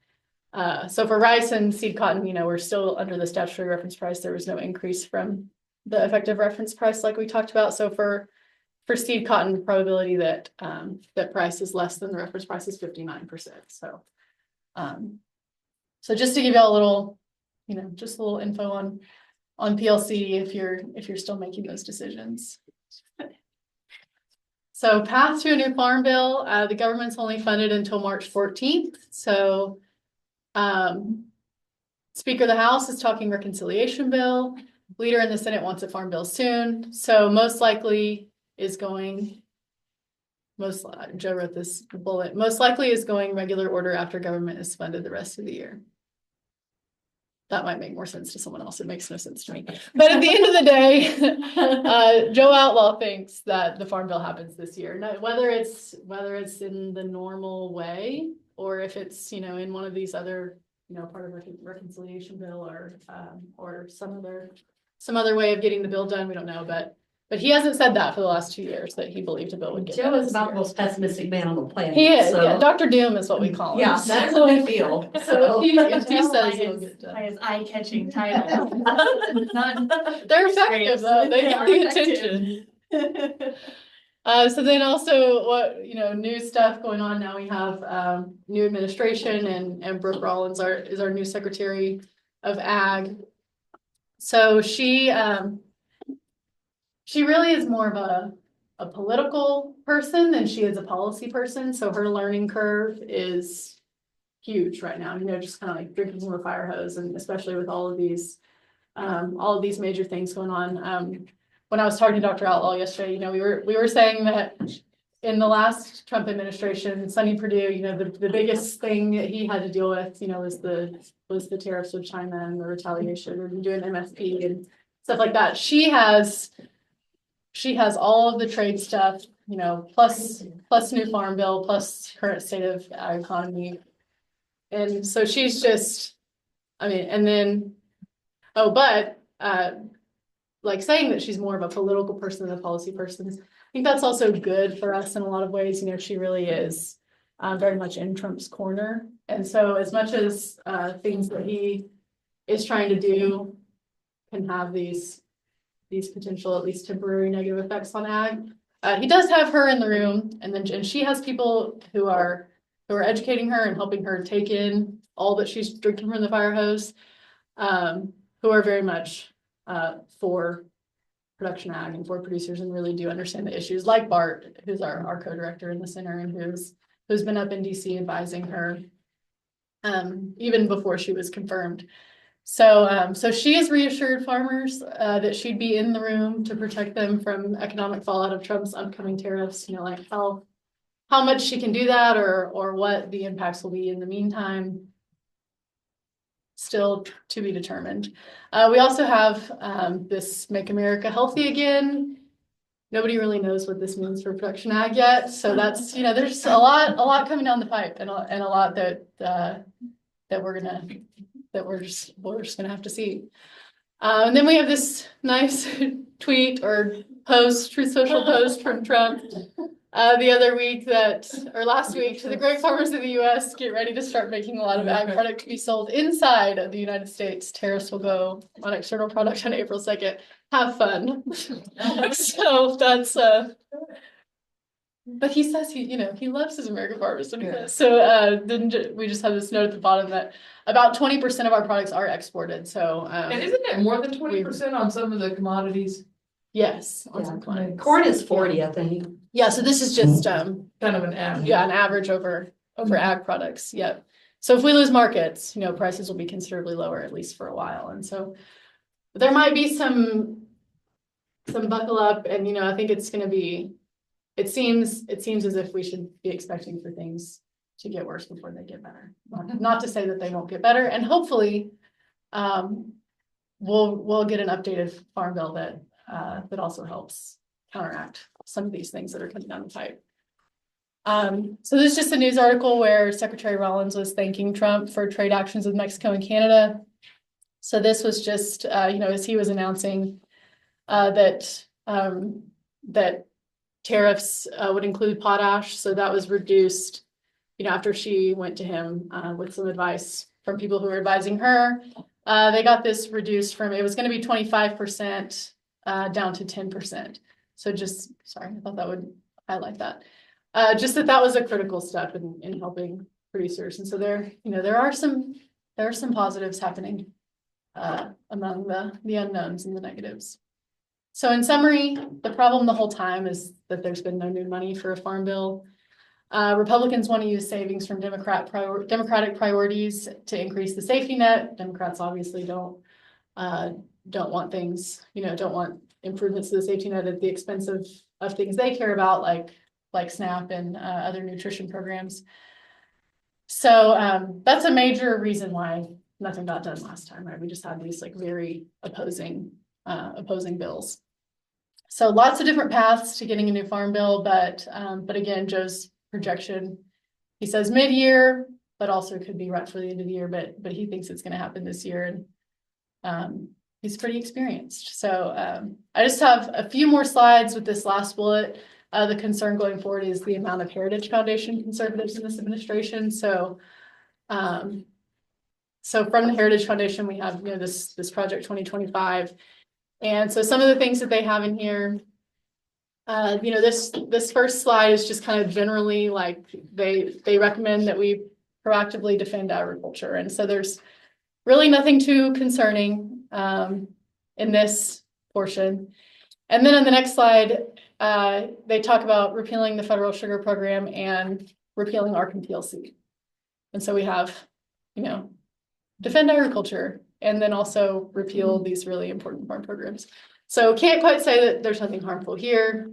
E: So for rice and seed cotton, we're still under the statutory reference price. There was no increase from the effective reference price like we talked about. So for seed cotton, probability that that price is less than the reference price is 59%. So just to give y'all a little, just a little info on PLC if you're still making those decisions. So path to a new farm bill, the government's only funded until March 14th. So Speaker of the House is talking reconciliation bill. Leader in the Senate wants a farm bill soon. So most likely is going, Joe wrote this bullet, most likely is going regular order after government is funded the rest of the year. That might make more sense to someone else. It makes no sense to me. But at the end of the day, Joe Outlaw thinks that the farm bill happens this year. Now, whether it's in the normal way or if it's in one of these other part of reconciliation bill or some other way of getting the bill done, we don't know. But he hasn't said that for the last 2 years that he believed a bill would get.
A: Joe
E: done
A: is
E: this
A: about
E: year.
A: the most pessimistic man on the planet.
E: He is,
A: so-
E: yeah. Dr. Doom is what we call him.
A: Yeah, that's what I feel.
E: So if he
G: By
E: says
G: his-
E: it'll get
G: by
E: done.
G: his eye-catching title. Not-
E: They're effective though. They
G: They
E: get
G: are
E: the
G: effective.
E: attention. So then also what, new stuff going on now, we have new administration and Brooke Rollins is our new Secretary of Ag. So she really is more of a political person than she is a policy person. So her learning curve is huge right now, just kind of like drinking from a fire hose, and especially with all of these major things going on. When I was talking to Dr. Outlaw yesterday, we were saying that in the last Trump administration, Sonny Perdue, the biggest thing that he had to deal with, was the tariffs with China and the retaliation and doing MSP and stuff like that. She has all of the trade stuff, plus new farm bill, plus current state of ag economy. And so she's just, and then, like saying that she's more of a political person than a policy person, I think that's also good for us in a lot of ways. She really is very much in Trump's corner. And so as much as things that he is trying to do can have these potential, at least temporary negative effects on ag, he does have her in the room, and she has people who are educating her and helping her take in all that she's drinking from the fire hose, who are very much for production ag and for producers and really do understand the issues, like Bart, who's our co-director in the center and who's been up in DC advising her even before she was confirmed. So she has reassured farmers that she'd be in the room to protect them from economic fallout of Trump's upcoming tariffs, like how much she can do that or what the impacts will be in the meantime. Still to be determined. We also have this Make America Healthy Again. Nobody really knows what this means for production ag yet. So that's, there's a lot coming down the pipe and a lot that we're just gonna have to see. And then we have this nice tweet or post, Truth Social post from Trump the other week last week, to the great farmers of the US, get ready to start making a lot of ag product to be sold inside of the United States. Tariffs will go on external product on April 2nd. Have fun. So that's but he says he loves his American farmers. So then we just have this note at the bottom that about 20% of our products are exported. So
C: And isn't it more than 20% on some of the commodities?
E: yes, on
A: Yeah.
E: some clients.
A: Corn is 40, I think.
E: Yeah, so this is just
C: Kind of an average.
E: an average over ag products. Yep. So if we lose markets, prices will be considerably lower, at least for a while. And so there might be some buckle up, and I think it's going to be. It seems as if we should be expecting for things to get worse before they get better. Not to say that they won't get better, and hopefully, we'll get an updated farm bill that also helps counteract some of these things that are coming down the pipe. So this is just a news article where Secretary Rollins was thanking Trump for trade actions with Mexico and Canada. So this was just, as he was announcing that tariffs would include potash. So that was reduced, after she went to him with some advice from people who were advising her. They got this reduced from, it was going to be 25% down to 10%. So just, sorry, I thought that would highlight that. Just that was a critical step in helping producers. And so there are some positives happening among the unknowns and the negatives. So in summary, the problem the whole time is that there's been no new money for a farm bill. Republicans want to use savings from Democratic priorities to increase the safety net. Democrats obviously don't want things, don't want improvements to the safety net at the expense of things they care about, like SNAP and other nutrition programs. So that's a major reason why nothing got done last time, right? We just had these very opposing bills. So lots of different paths to getting a new farm bill, but again, Joe's projection, he says mid-year, but also could be right for the end of the year, but he thinks it's going to happen this year, and he's pretty experienced. So I just have a few more slides with this last bullet. The concern going forward is the amount of Heritage Foundation conservatives in this administration. So from the Heritage Foundation, we have this project 2025. And so some of the things that they have in here, this first slide is just kind of generally they recommend that we proactively defend agriculture. And so there's really nothing too concerning in this portion. And then on the next slide, they talk about repealing the federal sugar program and repealing ARC and PLC. And so we have, defend agriculture and then also repeal these really important farm programs. So can't quite say that there's nothing harmful here.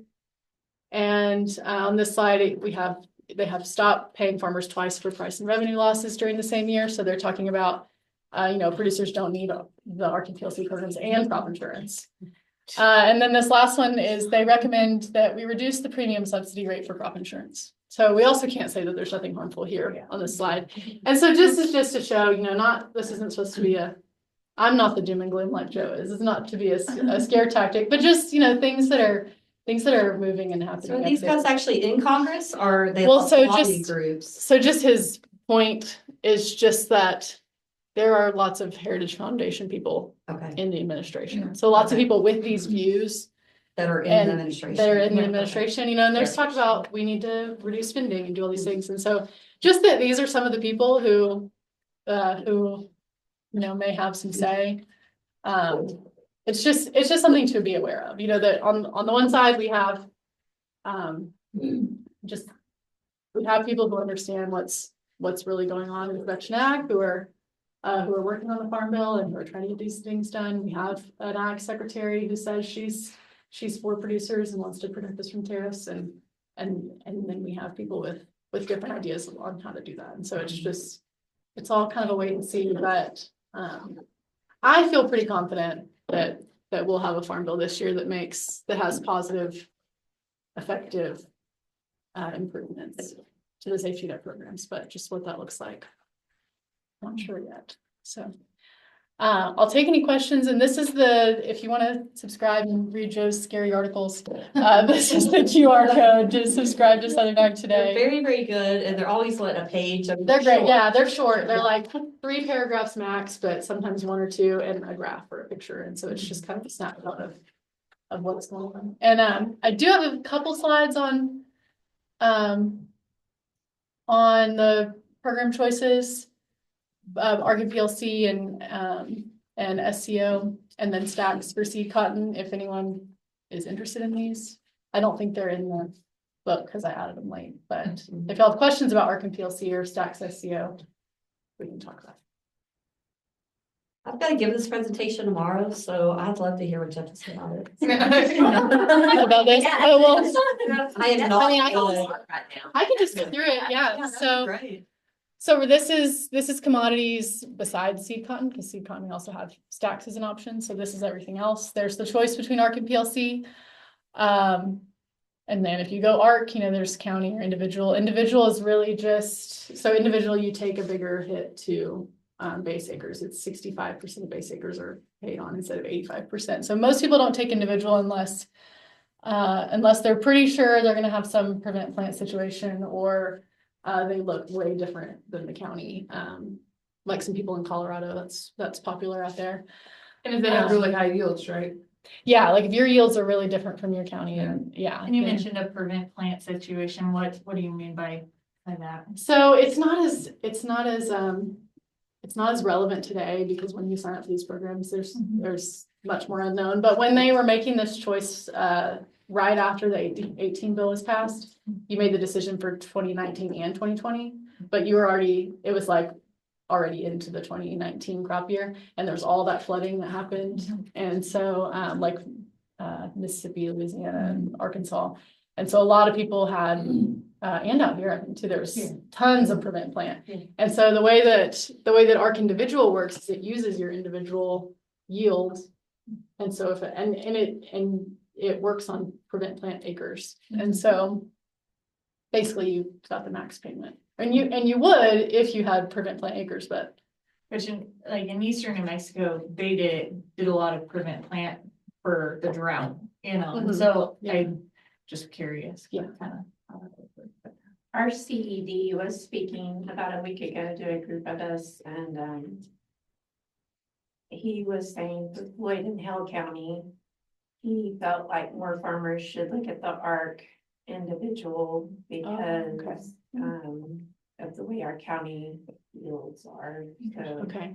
E: And on this slide, they have stopped paying farmers twice for price and revenue losses during the same year. So they're talking about, producers don't need the ARC and PLC programs and crop insurance. And then this last one is they recommend that we reduce the premium subsidy rate for crop insurance. So we also can't say that there's nothing harmful here on this slide. And so this is just to show, this isn't supposed to be I'm not the doom and gloom like Joe is. It's not to be a scare tactic, but just, things that are moving and happening.
A: So are these guys actually in Congress or are they
E: lobby
A: groups?
E: So just his point is just that there are lots of Heritage Foundation people in the administration. So lots of people with these views
A: that are in the administration.
E: That are in the administration, and there's talk about we need to reduce spending and do all these things. And so just that these are some of the people who may have some say. It's just something to be aware of. That on the one side we have we have people who understand what's really going on in the Production Act, who are working on the Farm Bill and who are trying to get these things done. We have an Ag Secretary who says she's for producers and wants to protect us from tariffs, and then we have people with different ideas on how to do that. And so it's all kind of a wait and see, but I feel pretty confident that we'll have a farm bill this year that has positive, effective improvements to the safety net programs, but just what that looks like, not sure yet. So I'll take any questions, and this is if you want to subscribe and read Joe's scary articles, this is the QR code to subscribe to Southern Ag Today.
A: They're very, very good, and they're always a page.
E: They're great. Yeah, they're short. They're like 3 paragraphs max, but sometimes 1 or 2, and a graph or a picture. And so it's just kind of a snapshot of what's going on. And I do have a couple slides on the program choices. ARC and PLC and SCO, and then stacks for seed cotton, if anyone is interested in these. I don't think they're in the book because I added them late, but if y'all have questions about ARC and PLC or stacks SCO, we can talk about it.
A: I've got to give this presentation tomorrow, so I'd love to hear what Jeff has to say about it.
E: About this?
A: Yeah.
E: Oh, well,
A: I am not
E: I can just go through it. Yeah. So
A: great.
E: So this is commodities besides seed cotton, because seed cotton we also have stacks as an option. So this is everything else. There's the choice between ARC and PLC. And then if you go ARC, there's county or individual. Individual is really just, so individual, you take a bigger hit to base acres. It's 65% of base acres are paid on instead of 85%. So most people don't take individual unless they're pretty sure they're gonna have some prevent plant situation, or they look way different than the county. Like some people in Colorado, that's popular out there.
C: And if they have really high yields, right?
E: Yeah, like if your yields are really different from your county, and yeah.
G: And you
E: then-
G: mentioned a prevent plant situation. What do you mean by that?
E: So it's not as relevant today, because when you sign up for these programs, there's much more unknown. But when they were making this choice, right after the 18 bill was passed, you made the decision for 2019 and 2020, but it was like already into the 2019 crop year, and there's all that flooding that happened. And so like Mississippi, Louisiana, and Arkansas. And so a lot of people had, and out here, I think too, there's tons of prevent plant. And so the way that ARC individual works is it uses your individual yield. And so it works on prevent plant acres. And so basically you got the max payment. And you would if you had prevent plant acres, but.
G: Which in eastern New Mexico, they did a lot of prevent plant for the drought,
E: Mhm.
G: so
E: Yeah.
G: I'm just curious.
E: Yeah.
G: Kind of how that would work.
B: Our CED was speaking about a week ago to a group of us, and he was saying with Floyd and Hale County, he felt like more farmers should look at the ARC individual because of the way our county yields are. So
E: Okay.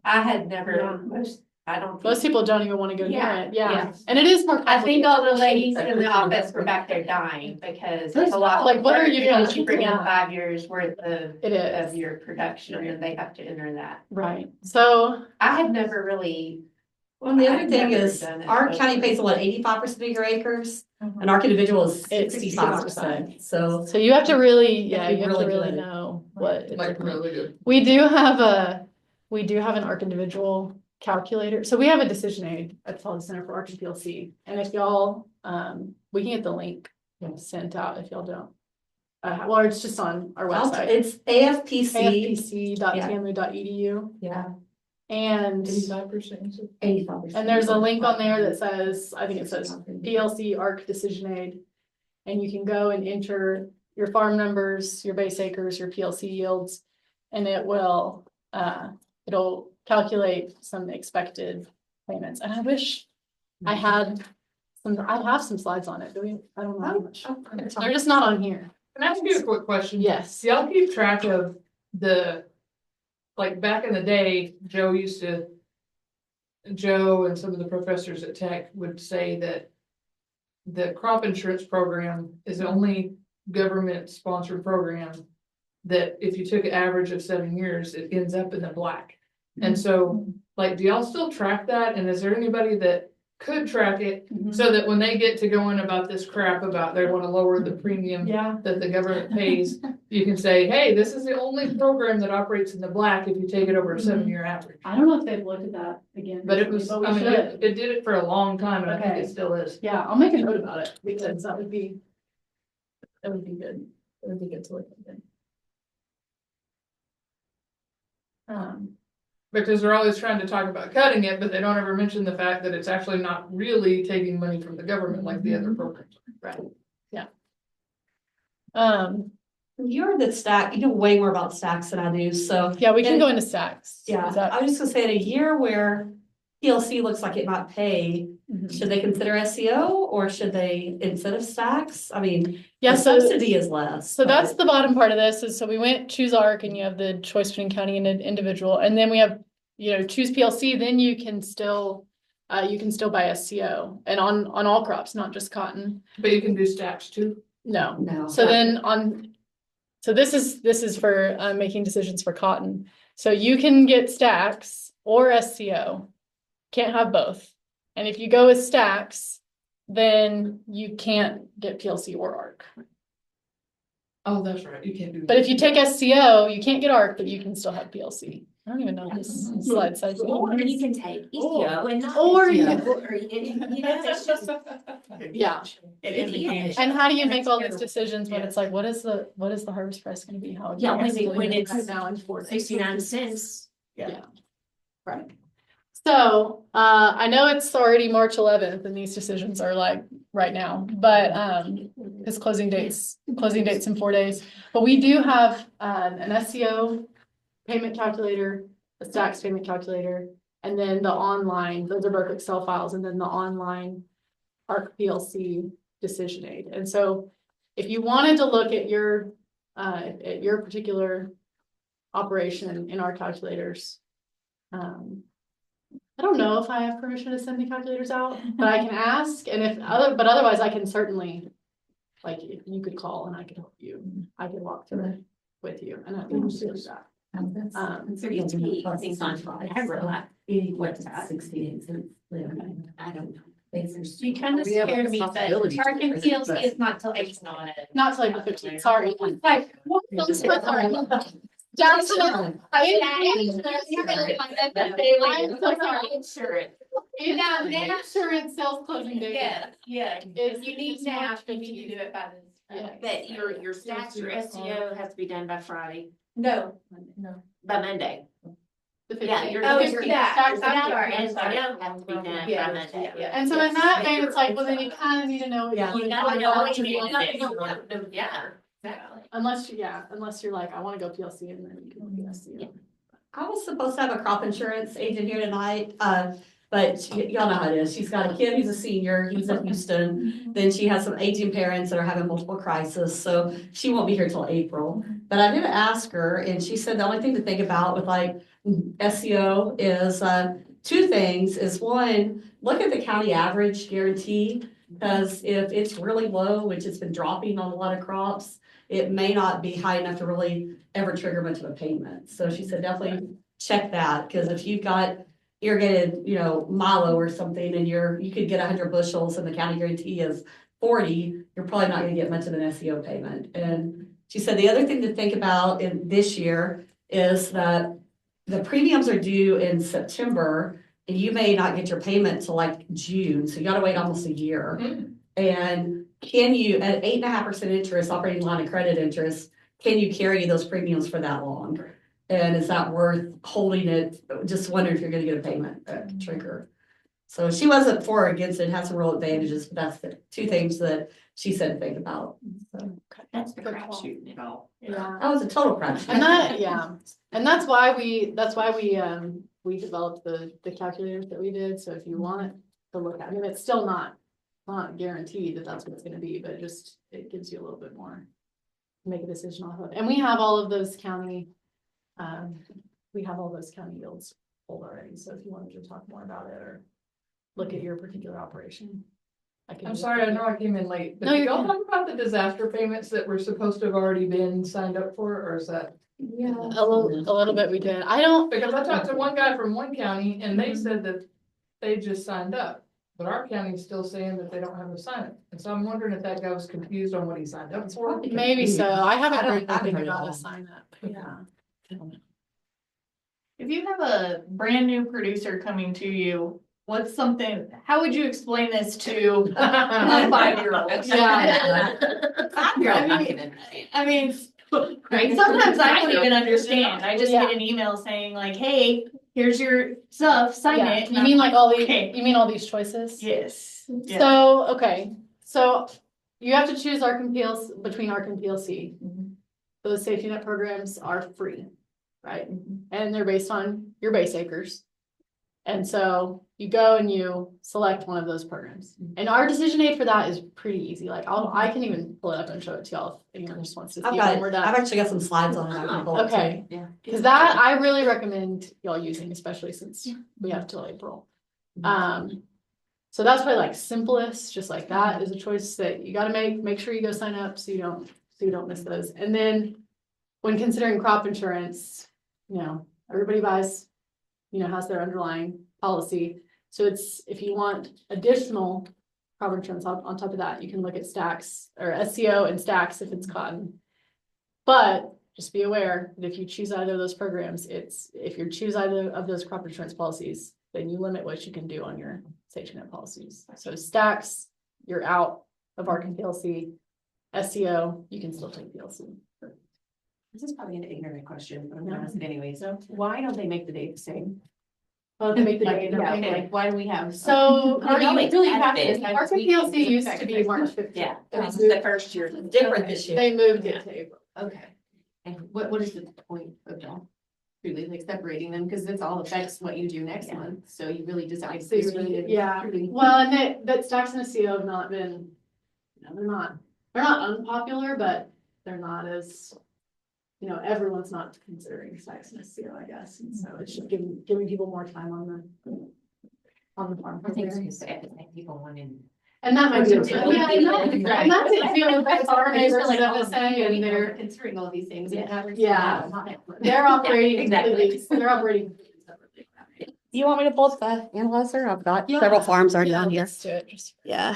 B: I had never,
E: Yeah.
B: I don't.
E: Most people don't even want to go near
B: Yeah,
E: it. Yeah.
B: yeah.
E: And it is more.
B: I think all the ladies in the office were back there dying because it's a lot.
E: Like, what are you
B: work,
E: gonna
B: to bring in
E: yeah.
B: 5 years worth
E: It is.
B: of your production, and they have to enter that.
E: Right. So
B: I had never really.
A: Well, the other
B: I've
A: thing
B: never
A: is,
B: done it,
A: our
B: so-
A: county pays 85% of your acres,
G: Mhm.
A: and our individual is
E: It's
A: 65%, so.
E: you have to really,
A: You
E: yeah,
A: have to
E: you have to
A: really
E: really
A: good.
E: know what. it's
C: Like
E: looking
C: really good.
E: We do have an ARC individual calculator. So we have a decision aid at the Center for ARC and PLC. And if y'all, we can get the link sent out if y'all don't. Well, it's just on our website.
A: It's AFPC.
E: afpc.tamu.edu.
A: Yeah.
E: And
C: 85%.
A: 85%.
E: And there's a link on there that says, I think it says PLC ARC decision aid. And you can go and enter your farm numbers, your base acres, your PLC yields, and it'll calculate some expected payments. And I wish I have some slides on it. I don't know how much. They're just not on here.
C: Can I ask you a quick question?
E: Yes.
C: Do y'all keep track of like back in the day, Joe and some of the professors at Tech would say that the crop insurance program is the only government sponsored program that if you took an average of 7 years, it ends up in the black. And so, like, do y'all still track that? And is there anybody that could track it so that when they get to going about this crap about they want to lower the premium
E: Yeah.
C: that the government pays, you can say, hey, this is the only program that operates in the black if you take it over a 7-year average.
E: I don't know if they've looked at that again.
C: But it was,
E: we
C: I mean,
E: should.
C: it did it for a long time, and I think
E: Okay.
C: it still is.
E: Yeah, I'll make a note about it because that would be good. It would be good to look at it.
C: Because they're always trying to talk about cutting it, but they don't ever mention the fact that it's actually not really taking money from the government like the other programs.
E: Right. Yeah.
A: You're the stack, you know way more about stacks than I do, so.
E: Yeah, we can
A: And-
E: go into stacks.
A: Yeah,
E: Is that-
A: I was just gonna say, in a year where PLC looks like it might pay,
E: Mhm.
A: should they consider SEO or should they, instead of stacks? I mean,
E: Yeah,
A: the
E: so
A: subsidy is less.
E: So that's the bottom part of this is, so we went choose ARC and you have the choice between county and an individual, and then we have, choose PLC, then you can still buy SCO and on all crops, not just cotton.
C: But you can do stacks too.
E: No.
A: No.
E: So then so this is for making decisions for cotton. So you can get stacks or SCO, can't have both. And if you go with stacks, then you can't get PLC or ARC.
C: Oh, that's right. You can't do.
E: But if you take SCO, you can't get ARC, but you can still have PLC. I don't even know this slide says.
B: Or you can take ECO and not.
E: Or you-
B: Or you know, it's just.
E: Yeah.
G: It is a game.
E: And how do you make all these decisions when it's like, what is the harvest price gonna be? How?
B: Yeah, when it's
E: now in
B: 69 cents.
E: Yeah. Right. So, I know it's already March 11th and these decisions are like right now, but, it's closing dates in 4 days. But we do have, an SEO payment calculator, a stacks payment calculator, and then the online, those are both Excel files, and then the online ARC PLC decision aid. And so if you wanted to look at your particular operation in our calculators, I don't know if I have permission to send the calculators out, but I can ask, and but otherwise I can certainly, like, if you could call and I could help you, I could walk through it with you, and I can do that.
B: So you take things on Friday. I realize what's that? 16 cents. I don't know.
G: You kind of scared me, but Park and PLC is not till April.
E: Not till April 15th, sorry. Like, what? I'm so sorry. Johnson, I am so sorry.
B: Insurance.
E: Yeah, the insurance sales closing date.
G: Yeah.
E: Is
G: You need to have, you need to do it by this.
E: Yeah.
B: But your stats, your SEO has to be done by Friday,
F: No,
B: by Monday.
E: The
B: Yeah,
E: 15th.
B: your
G: Oh,
B: your
G: yeah.
B: stats
G: I'm
B: and
G: sorry,
B: your
G: I'm sorry.
B: SEO have to be done by
G: Yeah.
B: Monday.
E: And so in that vein, it's like, well, then you kind of need to know. what
F: Yeah.
E: you
B: You
E: want
B: gotta
E: to
B: know
E: do.
B: what you need to do. Yeah, exactly.
E: Unless you're like, I want to go PLC and then you can do SEO.
A: I was supposed to have a crop insurance agent here tonight, but y'all know how it is. She's got a kid who's a senior, he's in Houston. Then she has some aging parents that are having multiple crises, so she won't be here till April. But I did ask her, and she said the only thing to think about with like SEO is, two things, is one, look at the county average guarantee. Because if it's really low, which it's been dropping on a lot of crops, it may not be high enough to really ever trigger much of a payment. So she said definitely check that, because if you've got irrigated, milo or something, and you could get 100 bushels and the county guarantee is 40, you're probably not gonna get much of an SEO payment. And she said the other thing to think about in this year is that the premiums are due in September, and you may not get your payment till like June, so you gotta wait almost a year. And can you, at 8.5% interest, operating line of credit interest, can you carry those premiums for that long? And is that worth holding it? Just wondering if you're gonna get a payment trigger. So she wasn't for or against it, has some real advantages, but that's the two things that she said to think about. So
B: That's the crapshoot it all.
E: Yeah.
A: that was a total crunch.
E: And that, yeah, and that's why we developed the calculators that we did, so if you want to look at, I mean, it's still not guaranteed that that's what it's gonna be, but it gives you a little bit more. Make a decision off of, and we have all of those county, yields pulled already, so if you wanted to talk more about it or look at your particular opeperation.
C: I'm sorry, I know I came in late, but
E: No,
C: did
E: you're
C: y'all
E: good.
C: talk about the disaster payments that were supposed to have already been signed up for, or is that?
E: Yeah, a little bit we did. I don't,
C: Because I talked to one guy from one county and they said that they just signed up. But our county's still saying that they don't have a sign up. And so I'm wondering if that guy was confused on what he signed up for.
E: maybe so. I haven't heard
A: I haven't
E: anything
A: heard
E: about
A: all.
E: a sign up, yeah.
G: If you have a brand new producer coming to you, how would you explain this to a 5-year-old?
E: Yeah.
G: I mean, sometimes I don't even understand. I just get an email saying like, hey, here's your stuff, sign
E: Yeah,
G: it.
E: you mean like all these,
G: Okay.
E: you mean all these choices?
G: Yes. Yeah.
E: So, okay, so you have to choose ARC and PLC, between ARC and PLC. Those safety net programs are free, right? And they're based on your base acres. And so you go and you select one of those programs. And our decision aid for that is pretty easy. Like I can even pull it up and show it to y'all if anyone just wants to see it when we're done.
A: I've actually got some slides on it. I can pull up too.
E: Okay,
B: Yeah.
E: because that I really recommend y'all using, especially since we have till April. So that's probably like simplest, just like that is a choice that you gotta make sure you go sign up so you don't miss those. And then when considering crop insurance, everybody buys, has their underlying policy. So it's, if you want additional crop insurance on top of that, you can look at stacks or SEO and stacks if it's cotton. But just be aware that if you choose either of those programs, if you choose either of those crop insurance policies, then you limit what you can do on your safety net policies. So stacks, you're out of Arc and PLC. SEO, you can still take PLC.
B: This is probably an ignorant question, but I'm gonna ask it anyway. So why don't they make the date the same?
E: Oh, they make the
B: Like,
E: date,
B: yeah,
E: okay.
B: like, why do we have?
E: So,
B: I know
E: you
B: it's
E: really
B: had
E: have
B: been,
E: to,
B: I
E: Arc
B: just-
E: and PLC used to be March 15th.
B: Yeah,
E: They
B: this is
E: moved-
B: the first year, different this year.
E: They moved it to April.
B: Okay. And what is the point of that? Really like separating them, because this all affects what you do next month, so you really decide.
E: So you really, yeah, well, and that stacks and SEO have not been, they're not unpopular, but they're not as, everyone's not considering stacks and SEO, I guess, and so it's just giving people more time on the farm.
B: I think
E: program.
B: it's people wanting.
E: And that might be.
B: Yeah,
E: And that's it, that's our neighbors
B: like,
E: at FSA, and
B: they're considering all these things.
E: Yeah. They're operating.
B: Exactly.
E: They're operating. separately.
A: You want me to pull up the analyzer? I've got several farms already on here.
E: Let's do it.
A: Yeah.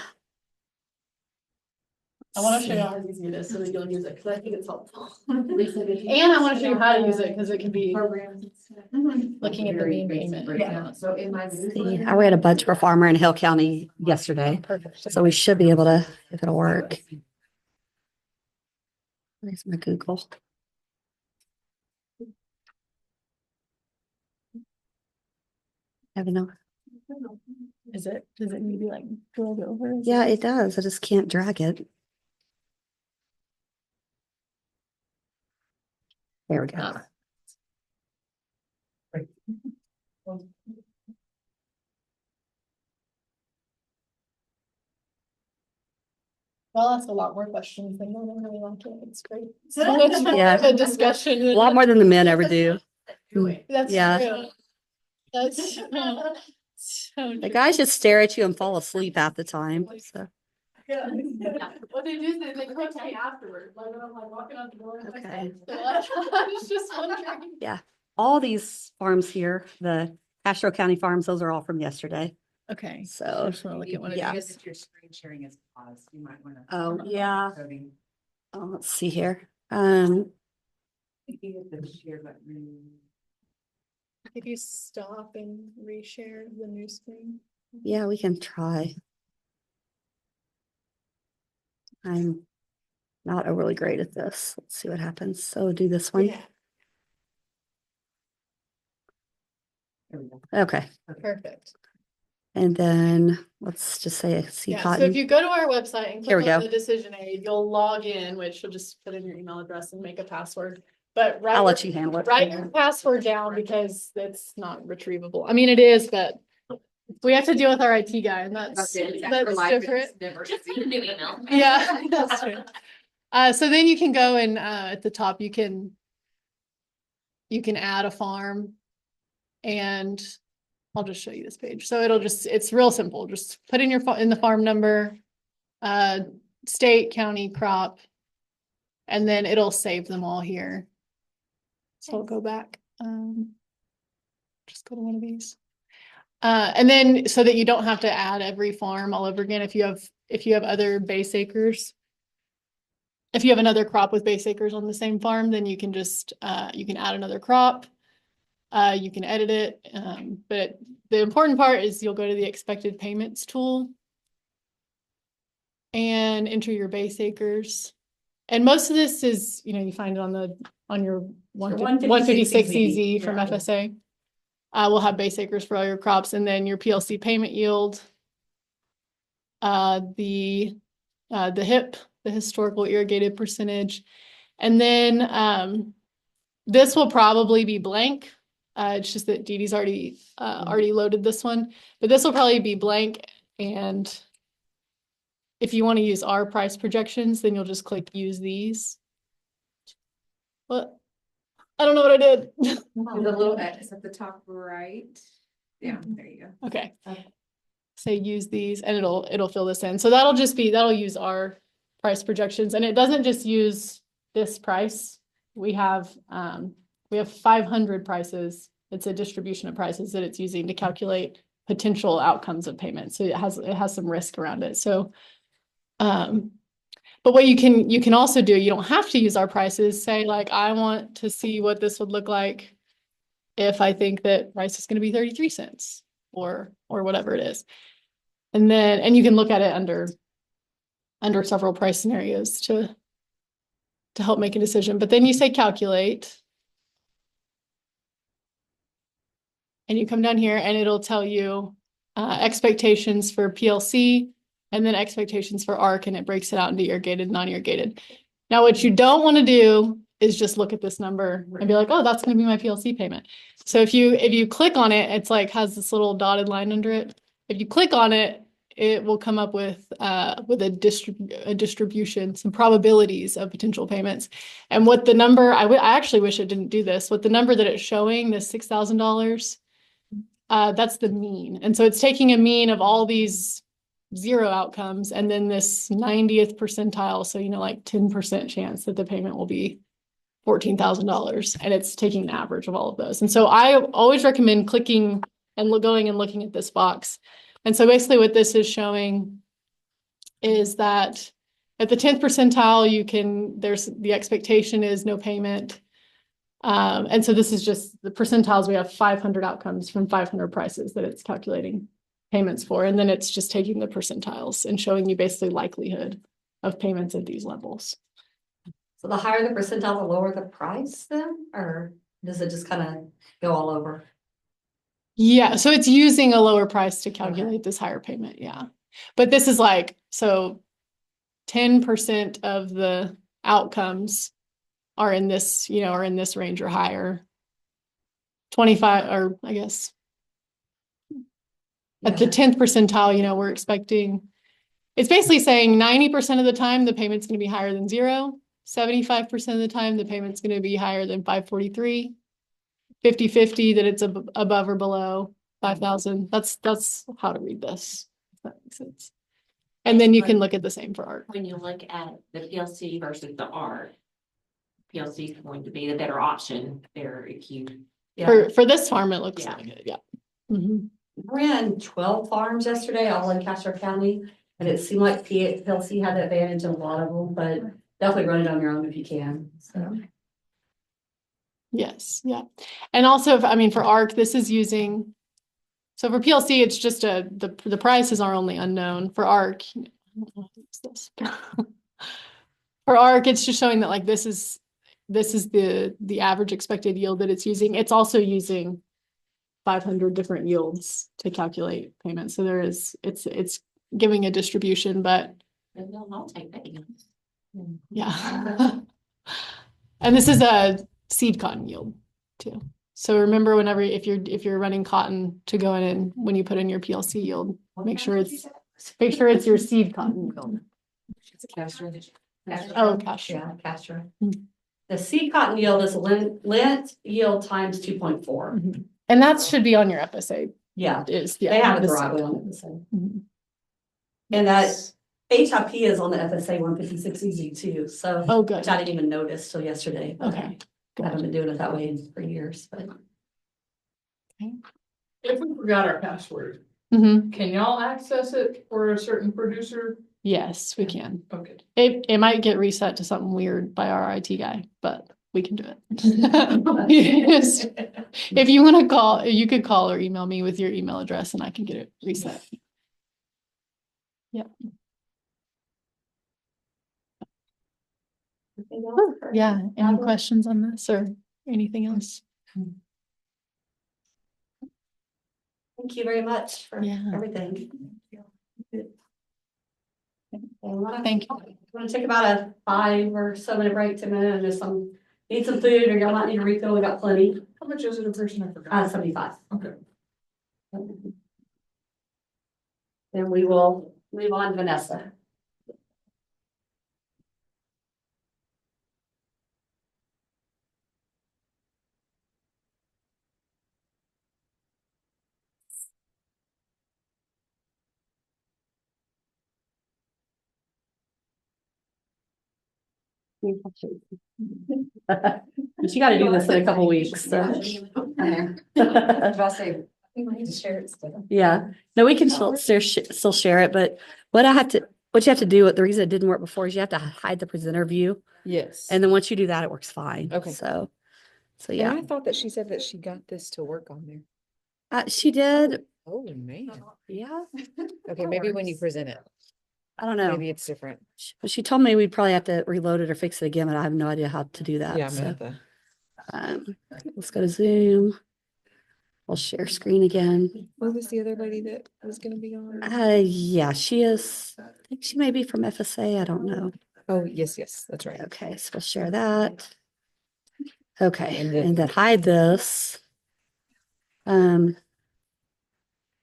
E: I want to show you how easy it is so that you'll use it, because I think it's helpful. And I want to show you how to use it, because it can be looking at the mean payment.
B: Yeah, so in my.
A: See, I ran a bunch for a farmer in Hill County yesterday,
E: Perfect.
A: so we should be able to, if it'll work. Where's my Google? Have no.
E: Does it need to be like drilled over?
A: Yeah, it does. I just can't drag it. There we go.
E: Well, that's a lot more questions than I really want to. It's great.
A: Yeah.
E: A discussion.
A: A lot more than the men ever do.
E: That's
A: Yeah.
E: true. That's so
A: The guys just stare at you and fall asleep half the time. So,
E: What they do is they text me afterwards, like when I'm like walking out the door. and I'm
A: Okay.
E: like, I was just wondering.
A: all these farms here, the Castro County farms, those are all from yesterday.
E: Okay.
A: So,
E: just wanna look at one of
A: yeah.
E: these.
H: Your screen sharing is paused, you might wanna.
A: Oh, yeah.
H: Coding.
A: Oh, let's see here.
H: You hit the share button.
E: If you stop and reshare the new screen.
A: Yeah, we can try. I'm not overly great at this. Let's see what happens. So do this one.
H: There we go.
A: Okay.
E: Perfect.
A: And then let's just say see
E: Yeah, so if
A: cotton.
E: you go to our website and
A: Here
E: click
A: we
E: on
A: go.
E: the decision aid, you'll log in, which you'll just put in your email address and make a password. But
A: I'll let you handle it.
E: write your password down because it's not retrievable. I mean, it is, but we have to deal with our IT guy, and that's different.
B: New email.
E: Yeah, that's true. So then you can go and at the top, you can add a farm, and I'll just show you this page. So it's real simple. Just put in in the farm number, state, county, crop, and then it'll save them all here. So I'll go back. Just go to one of these. And then so that you don't have to add every farm all over again. If you have other base acres, if you have another crop with base acres on the same farm, then you can just, you can add another crop. You can edit it. But the important part is you'll go to the expected payments tool and enter your base acres. And most of this is, you find it on your 156 EZ from FSA. We'll have base acres for all your crops, and then your PLC payment yield. The HIP, the historical irrigated percentage. And then this will probably be blank. It's just that Dee Dee's already loaded this one, but this will probably be blank. And if you want to use our price projections, then you'll just click use these. What? I don't know what I did.
H: There's a little X at the top right. Yeah, there you go.
E: Okay. Say use these, and it'll fill this in. So that'll use our price projections, and it doesn't just use this price. We have 500 prices. It's a distribution of prices that it's using to calculate potential outcomes of payment. So it has some risk around it. So, But what you can also do, you don't have to use our prices, say like, I want to see what this would look like if I think that price is going to be 33 cents or whatever it is. And you can look at it under several price scenarios to help make a decision. But then you say calculate. And you come down here and it'll tell you expectations for PLC and then expectations for ARC, and it breaks it out into irrigated, non-irrigated. Now, what you don't want to do is just look at this number and be like, oh, that's going to be my PLC payment. So if you click on it, it's like has this little dotted line under it. If you click on it, it will come up with a distribution, some probabilities of potential payments. And what the number, I actually wish it didn't do this. What the number that it's showing, the $6,000, that's the mean. And so it's taking a mean of all these 0 outcomes and then this 90th percentile. So, like 10% chance that the payment will be $14,000, and it's taking an average of all of those. And so I always recommend clicking and going and looking at this box. And so basically what this is showing is that at the 10th percentile, there's the expectation is no payment. And so this is just the percentiles. We have 500 outcomes from 500 prices that it's calculating payments for. And then it's just taking the percentiles and showing you basically likelihood of payments at these levels.
A: So the higher the percentile, the lower the price then, or does it just kind of go all over?
E: Yeah, so it's using a lower price to calculate this higher payment, yeah. But this is like, so 10% of the outcomes are in this, are in this range or higher. 25, or I guess at the 10th percentile, we're expecting, it's basically saying 90% of the time the payment's going to be higher than 0. 75% of the time the payment's going to be higher than 543. 50-50 that it's above or below 5,000. That's how to read this, if that makes sense. And then you can look at the same for ARC.
B: When you look at the PLC versus the ARC, PLC is going to be the better option there if you.
E: For this farm, it looks
B: Yeah.
E: like it, yeah. Mm-hmm.
A: We ran 12 farms yesterday, all in Castro County, and it seemed like PLC had the advantage in a lot of them, but definitely run it on your own if you can, so.
E: Yes, yeah. And also, for ARC, this is using, so for PLC, it's just the prices are only unknown. For ARC, for ARC, it's just showing that like this is the average expected yield that it's using. It's also using 500 different yields to calculate payments. So it's giving a distribution, but
B: I'll take that.
E: yeah. And this is a seed cotton yield too. So remember, if you're running cotton to go in and when you put in your PLC yield, make sure it's your seed cotton yield.
B: It's a Castro.
E: Oh, gosh.
A: Yeah, Castro.
E: Mm.
A: The seed cotton yield is lent yield times 2.4.
E: And that should be on your FSA.
A: Yeah,
E: Is
A: they have it
E: the
A: the right
E: seed.
A: way on it. So.
E: Mhm.
A: And that HIP is on the FSA 156EZ too, so.
E: Oh, good.
A: Which I didn't even notice till yesterday. But
E: Okay.
A: I haven't been doing it that way for years, but.
C: If we forgot our password,
E: Mm-hmm.
C: can y'all access it for a certain producer?
E: Yes, we can.
C: Okay.
E: It might get reset to something weird by our IT guy, but we can do it. If you want to call, you could call or email me with your email address and I can get it reset. Yep. Yeah. Any questions on this or anything else?
A: Thank you very much for
E: Yeah.
A: everything.
E: Thank you.
A: Want to take about a 5 or so minute break, 10 minutes, and just need some food or y'all might need a refill, we got plenty.
C: How much is it a person? I forgot.
A: 75.
C: Okay.
A: Then we will move on to Vanessa. But you gotta do this in a couple weeks, so. Yeah, no, we can still share it, but what I have to, what you have to do, the reason it didn't work before is you have to hide the presenter view.
I: Yes.
A: And then once you do that, it works fine.
I: Okay.
A: So
I: And
A: yeah,
I: I thought that she said that she got this to work on there.
A: she did.
I: Oh, man.
A: Yeah.
I: Okay, maybe when you present it,
A: I don't know.
I: maybe it's different.
A: She told me we'd probably have to reload it or fix it again, but I have no idea how to do that.
I: Yeah, I'm
A: So,
I: gonna
A: let's go to Zoom. We'll share screen again.
I: What was the other lady that was gonna be on?
A: Yeah, she is. I think she may be from FSA. I don't know.
I: Oh, yes, that's right.
A: Okay, so we'll share that. Okay,
I: And
A: and
I: then-
A: then hide this. And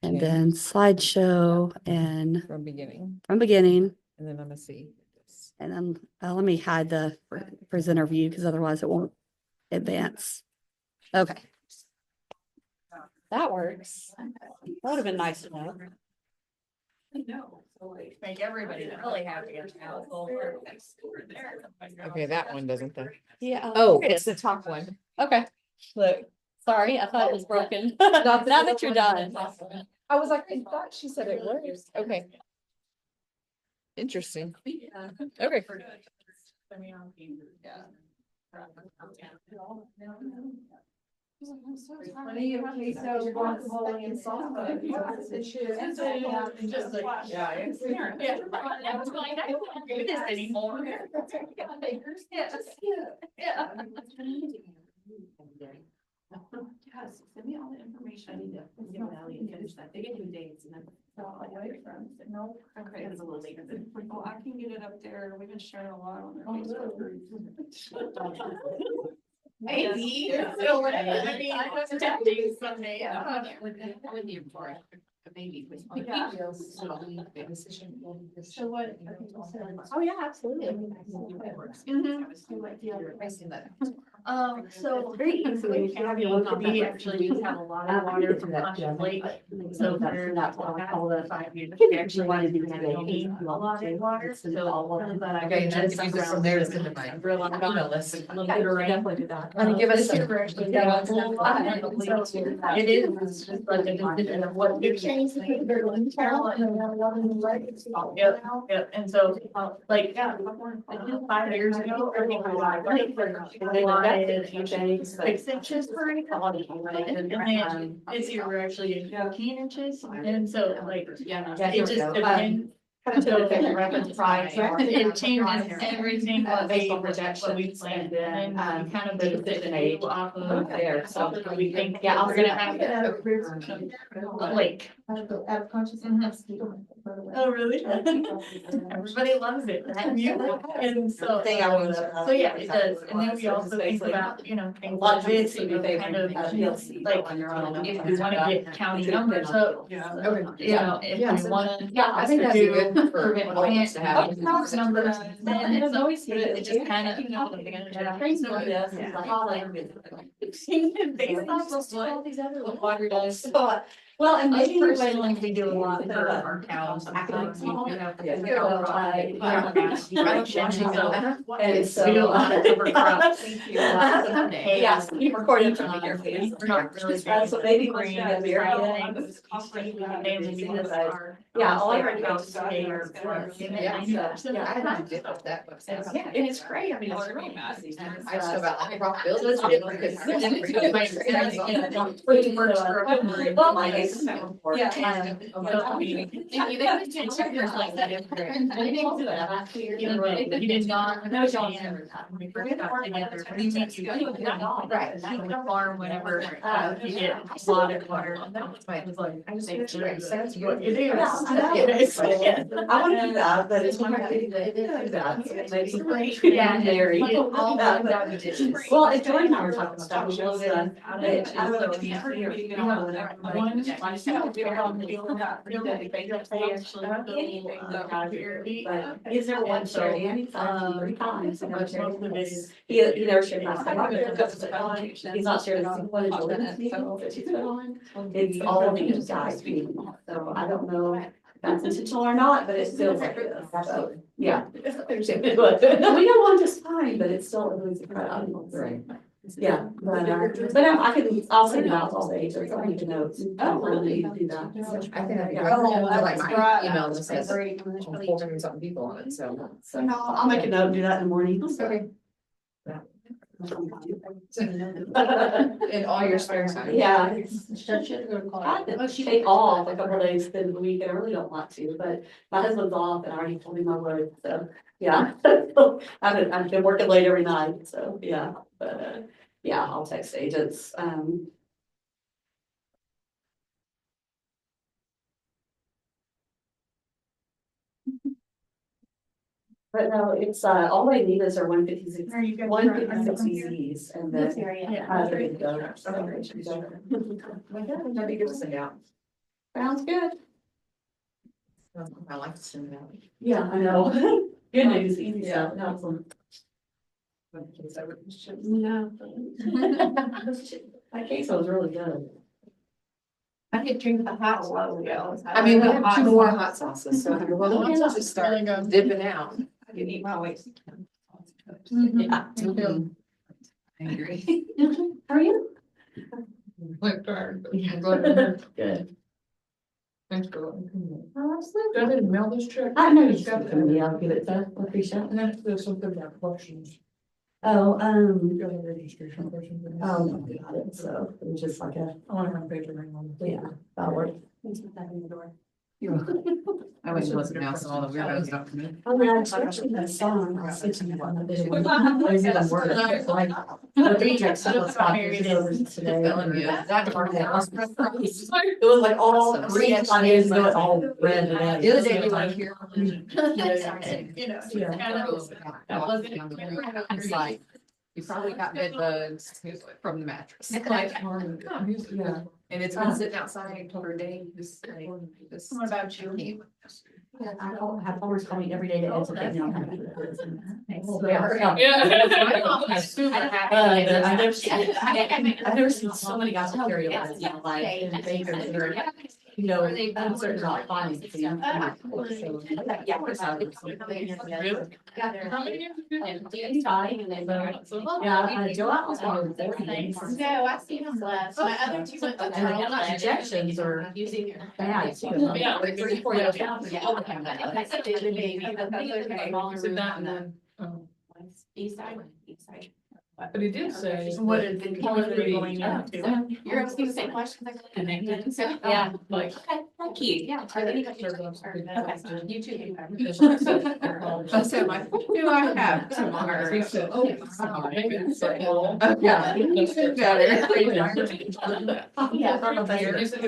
I: Okay.
A: then slideshow and
I: From beginning,
A: from beginning.
I: and then I'm gonna see. this.
A: And then let me hide the presenter view because otherwise it won't advance. Okay. That works. That would have been nice to know.
G: Make everybody really happy.
I: Okay, that one doesn't though.
A: Yeah.
I: Oh, it's the top one.
A: Okay.
I: Look.
A: Sorry, I thought it was broken. Now that you're done.
I: I was like, I thought she said it was. Okay. Interesting. Okay.
F: Plenty of queso, guacamole, and salsa.
A: Yes, send me all the information. I need to give Ellie and finish that. They get new dates and then.
D: No, okay.
A: It's a little later.
D: Well, I can get it up there. We've been sharing a lot on their Facebook group.
G: Maybe.
D: Yeah.
G: I mean, I was tempting someday.
F: So what?
G: Oh, yeah, absolutely. So very easily, we actually just have a lot of water from Conscious Lake. So for that, all the 5 years, we actually wanted to need a lot of water, so but I.
I: Okay, and then if you go from there, it's into my email list.
G: A little bit of rain.
A: Definitely do that.
I: And give us
G: This year
I: some-
G: we're actually getting a whole lot. It is, it's just like a decision of what you change. Yep, yep, and so, like, I think 5 years ago, I think we wanted 6 inches per acre. And then this year we're actually 14 inches, and so like, it just depends. So it changes everything what we planned, and then we kind of base it off of there, so we think, yeah, we're gonna have a lake. Oh, really? Everybody loves it, that view, and so.
I: Thing I wanted
G: So yeah, it does, and then we also think about, things like this, kind of, like, if we wanna get county numbers up, if we wanna.
I: I think that'd be good for
G: Prevent
I: all of us
G: plant
I: to have.
G: numbers, then it's always, it just kind of, Based off of what water does.
A: Well, and
G: Us
A: maybe
G: personally, we do a lot for our cows.
A: And so.
G: We do a lot of cover crops.
A: Yeah, keep recording from here, please.
G: We're not really.
A: So maybe we're
G: Green,
A: gonna be Yeah, all I heard about was.
I: Yeah, I had to get off that website.
A: Yeah, and it's great. I mean, it's really nice.
I: I just know about let me rock bills. It's different because.
A: Well, like, it's.
D: Yeah.
G: He did not.
A: No, John.
G: We first got together. We went to
A: Right.
G: the farm, whatever, you get a lot of water.
I: I just finished it.
G: That's what it is.
A: Yeah, I know.
G: Yeah.
A: I want to do that, but it's one of the.
G: Yeah.
A: Very. Well,
G: Well,
A: if Jordan and I were talking about that, we should do that. But is there one charity? I need 3 times. and no charity. He never shared that. He's not sharing a single one of Jordan's meetings that she's been on. It's all these guys meetings. So I don't know if that's intentional or not, but it feels like it is. So, yeah. We don't want just fine, but it's still always incredible. Yeah, I'll send it out all day, so I'll make a note. Oh, really? Do that.
I: I think that'd be
A: Yeah.
I: great.
D: Oh,
I: Like
D: that's
I: my
D: right.
I: email just says
D: Great.
I: 400 something people on it, so.
A: So I'll make a note, and do that in the morning.
I: Okay. In all your spare time.
A: Yeah. I had to take off a couple of days at the end of the week, and I really don't want to, but my husband's off and I already told him I would, so, yeah. I've been working late every night, so, yeah, but, yeah, I'll text agents, but no, it's, all they need is our 156 Zs and then. There you go.
I: That'd be good to send out.
A: Sounds good.
I: I like to send it out.
A: Yeah, I know. Good news, easy stuff, excellent. No. That queso was really good.
H: I could drink the hot sauce.
I: I mean, we have 2 more hot sauces, so you're welcome
E: Yeah.
I: to just start
E: Really good.
I: dipping out.
H: I could eat my weight.
A: Yeah.
I: Angry.
A: How are you?
C: Like tired, but I'm glad I'm here.
A: Good.
C: Thanks for letting me come in.
A: Oh, absolutely.
C: Do I need to mail this check?
A: I know you got it from me, I'll give it to Lucretia.
C: And then if there's something about questions,
A: Oh,
C: you got a registration questions.
A: we got it, so it was just like a,
C: I want to have a paper ring on the.
A: yeah, that worked. Thanks for that in the door.
I: I wish it wasn't now, so all the weirdos don't come in.
A: Oh, yeah, it's actually that song. I was thinking about the video. It was even worse. It's like, the Rejects, so it's not here today.
I: Telling you, that part of
A: It was like all green, I mean, it was all red. and
I: The other day, we were here.
E: You know, it's
A: Yeah.
E: kind of-
I: That wasn't. It's like, you probably got bed bugs from the mattress.
C: Yeah.
I: And it's been sitting outside for a day, just like, this.
G: What about you?
A: Yeah, I have always called me every day to answer.
G: that's
A: email.
C: Yeah.
A: I've never seen, I've never seen so many guys with carryovers, you know, like, and bakers that are, you know, uncertain about financing. So, yeah, for some.
C: How many years have you been?
A: Yeah, Joe was on 30 days.
H: No, I seen them last. My other two went to
A: And the
H: Charlotte.
A: injections are
H: Using.
A: bad too.
C: Yeah.
A: Like 34 years old.
C: Sit down and then,
H: East side, east side.
C: but he did say.
G: What is the calendar going into?
H: You're asking the same questions I connected, so.
A: Yeah.
C: Like.
H: Okay, thank you, yeah. Are there any questions? Okay, you too.
I: I said, like, what do I have tomorrow?
C: He said, oh,
I: Yeah.
C: He said,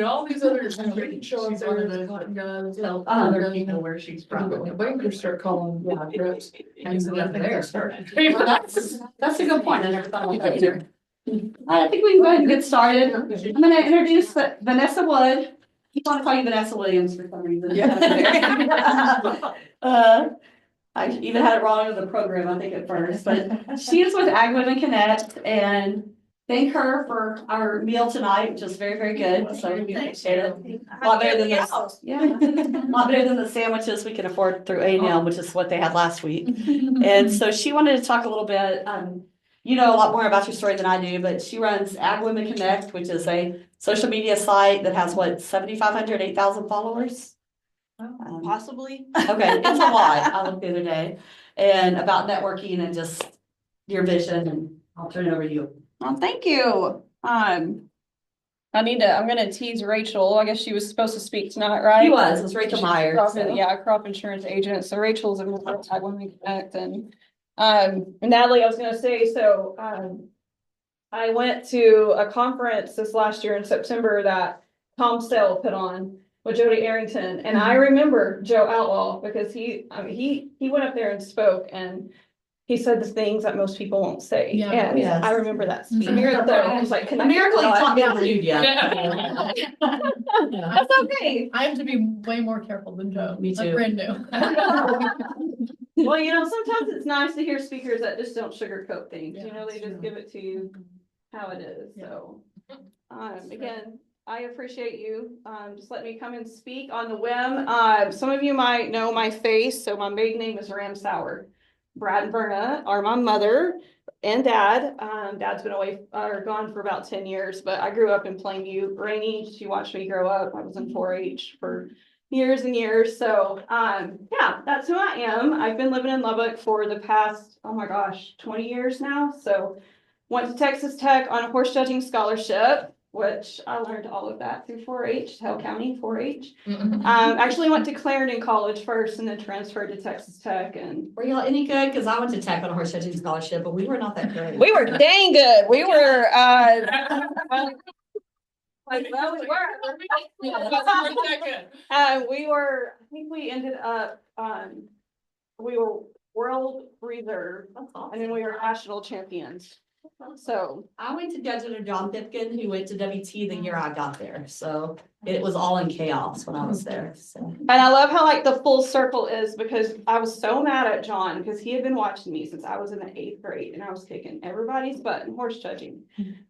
C: all these other shows there, guys.
A: Other people where she's from.
C: Wait to start calling, yeah, trips. And he said, I think they're starting.
A: That's a good point. I never thought about that either. I think we can go ahead and get started. I'm gonna introduce Vanessa Wood. Keep on calling you Vanessa Williams for some reason. I even had it wrong with the program, I think at first, but she is with Ag Women Connect, and thank her for our meal tonight, which is very, very good. So we appreciate it. A lot better than this. Yeah, a lot better than the sandwiches we can afford through A&M, which is what they had last week. And so she wanted to talk a little bit, you know a lot more about your story than I do, but she runs Ag Women Connect, which is a social media site that has what, 7,500, 8,000 followers?
H: Possibly.
A: Okay, it's a lot. I looked the other day, and about networking and just your vision, and I'll turn it over to you.
D: Well, thank you. I'm gonna tease Rachel. I guess she was supposed to speak tonight, right?
A: It was Rachel Meyer.
D: Yeah, crop insurance agent. So Rachel's a Ag Women Connect, and Natalie, I was gonna say, so I went to a conference this last year in September that Tom Sell put on with Jody Arrington, and I remember Joe Outlaw because he went up there and spoke, and he said the things that most people won't say.
E: Yeah.
D: And
A: Yes.
D: I remember that speech.
A: A miracle.
D: So I was like,
A: A miracle he taught me how to do,
C: Yeah.
D: That's okay.
E: I have to be way more careful than Joe.
A: Me
E: I'm
A: too.
E: brand new.
D: Well, you know, sometimes it's nice to hear speakers that just don't sugarcoat things, you know, they just give it to you how it is, so. Again, I appreciate you, just let me come and speak on the whim. Some of you might know my face, so my maiden name is Ramsauer. Brad and Verna are my mother.
A: and dad. Dad's been away or gone for about 10 years, but I grew up in Plainview. Rainey, she watched me grow up. I was in 4-H for years and years. So, yeah, that's who I am. I've been living in Lubbock for the past, oh my gosh, 20 years now. So went to Texas Tech on a horse judging scholarship, which I learned all of that through 4-H, Hale County 4-H. Actually went to Clarendon College first and then transferred to Texas Tech. And
J: Were y'all any good? Cause I went to Tech on a horse judging scholarship, but we were not that great.
A: we were dang good. We were, like, well, we were. We were, I think we ended up, we were world reserve and then we were national champions. So
J: I went to judge under John Pipkin, who went to WT the year I got there, so it was all in chaos when I was there, so.
A: and I love how like the full circle is because I was so mad at John because he had been watching me since I was in the 8th grade and I was kicking everybody's butt in horse judging.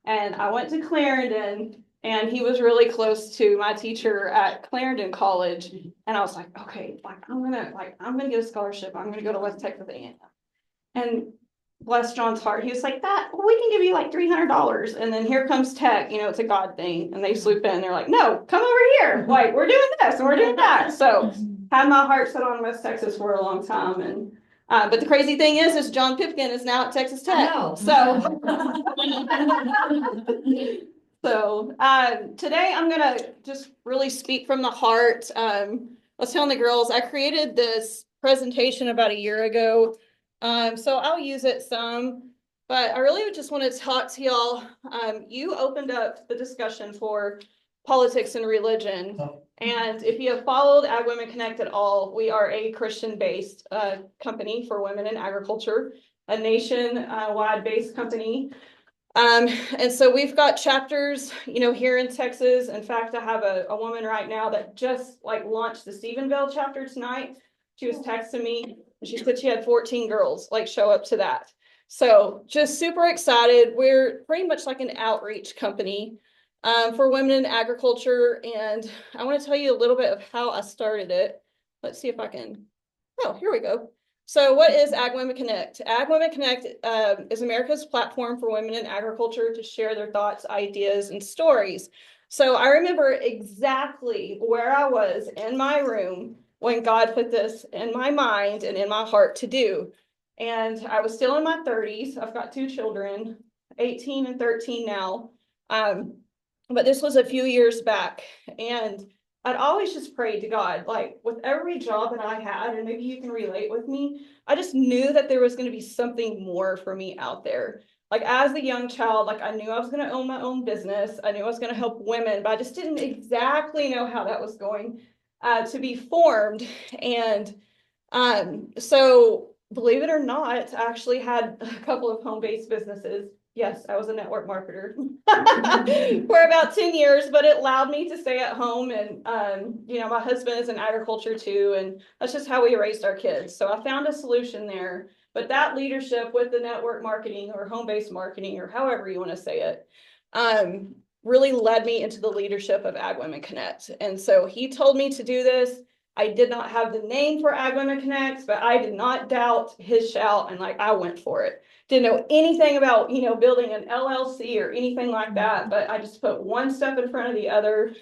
A: And I went to Clarendon and he was really close to my teacher at Clarendon College. And I was like, okay, I'm gonna get a scholarship. I'm gonna go to West Texas A&M. And bless John's heart, he was like, we can give you like $300. And then here comes Tech, it's a God thing. And they swoop in, they're like, no, come over here. Like, we're doing this and we're doing that. So had my heart set on West Texas for a long time. And, but the crazy thing is John Pipkin is now at Texas Tech. So, today I'm gonna just really speak from the heart. I was telling the girls, I created this presentation about a year ago. So I'll use it some, but I really just want to talk to y'all. You opened up the discussion for politics and religion. And if you have followed Ag Women Connect at all, we are a Christian-based company for women in agriculture, a nation-wide based company. And so we've got chapters, here in Texas. In fact, I have a woman right now that just launched the Stephenville chapter tonight. She was texting me and she said she had 14 girls show up to that. So just super excited. We're pretty much like an outreach company for women in agriculture. And I want to tell you a little bit of how I started it. Let's see if I can. Oh, here we go. So what is Ag Women Connect? Ag Women Connect is America's platform for women in agriculture to share their thoughts, ideas, and stories. So I remember exactly where I was in my room when God put this in my mind and in my heart to do. And I was still in my 30s. I've got 2 children, 18 and 13 now. But this was a few years back. And I'd always just prayed to God, with every job that I had, and maybe you can relate with me, I just knew that there was going to be something more for me out there. As a young child, I knew I was going to own my own business. I knew I was going to help women, but I just didn't exactly know how that was going to be formed. And so believe it or not, I actually had a couple of home-based businesses. Yes, I was a network marketer for about 10 years, but it allowed me to stay at home. And, my husband is in agriculture too. And that's just how we raised our kids. So I found a solution there. But that leadership with the network marketing or home-based marketing or however you want to say it, really led me into the leadership of Ag Women Connect. And so he told me to do this. I did not have the name for Ag Women Connect, but I did not doubt his shout and I went for it. Didn't know anything about, building an LLC or anything like that, but I just put one step in front of the other.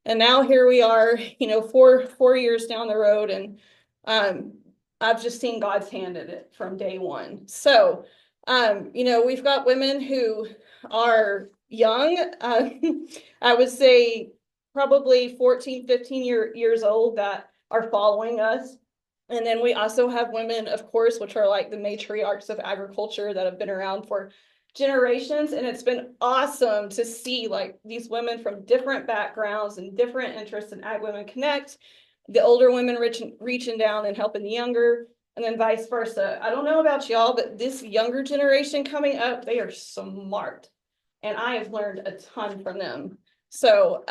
A: And now here we are, 4 years down the road, and I've just seen God's hand in it from day one. So, we've got women who are young. I would say probably 14, 15 years old that are following us. And then we also have women, of course, which are the matriarchs of agriculture that have been around for generations. And it's been awesome to see these women from different backgrounds and different interests in Ag Women Connect, the older women reaching down and helping the younger, and then vice versa. I don't know about y'all, but this younger generation coming up, they are smart. And I have learned a ton from them. So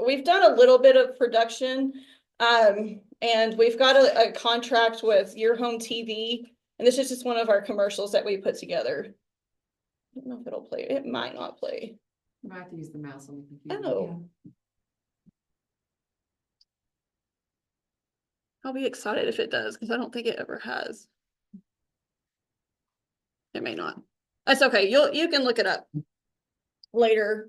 A: we've done a little bit of production. And we've got a contract with Your Home TV, and this is just one of our commercials that we put together. I don't know if it'll play. It might not play.
I: You might have to use the mouse on the computer.
A: Oh. I'll be excited if it does, because I don't think it ever has. it may not. That's okay. You can look it up later.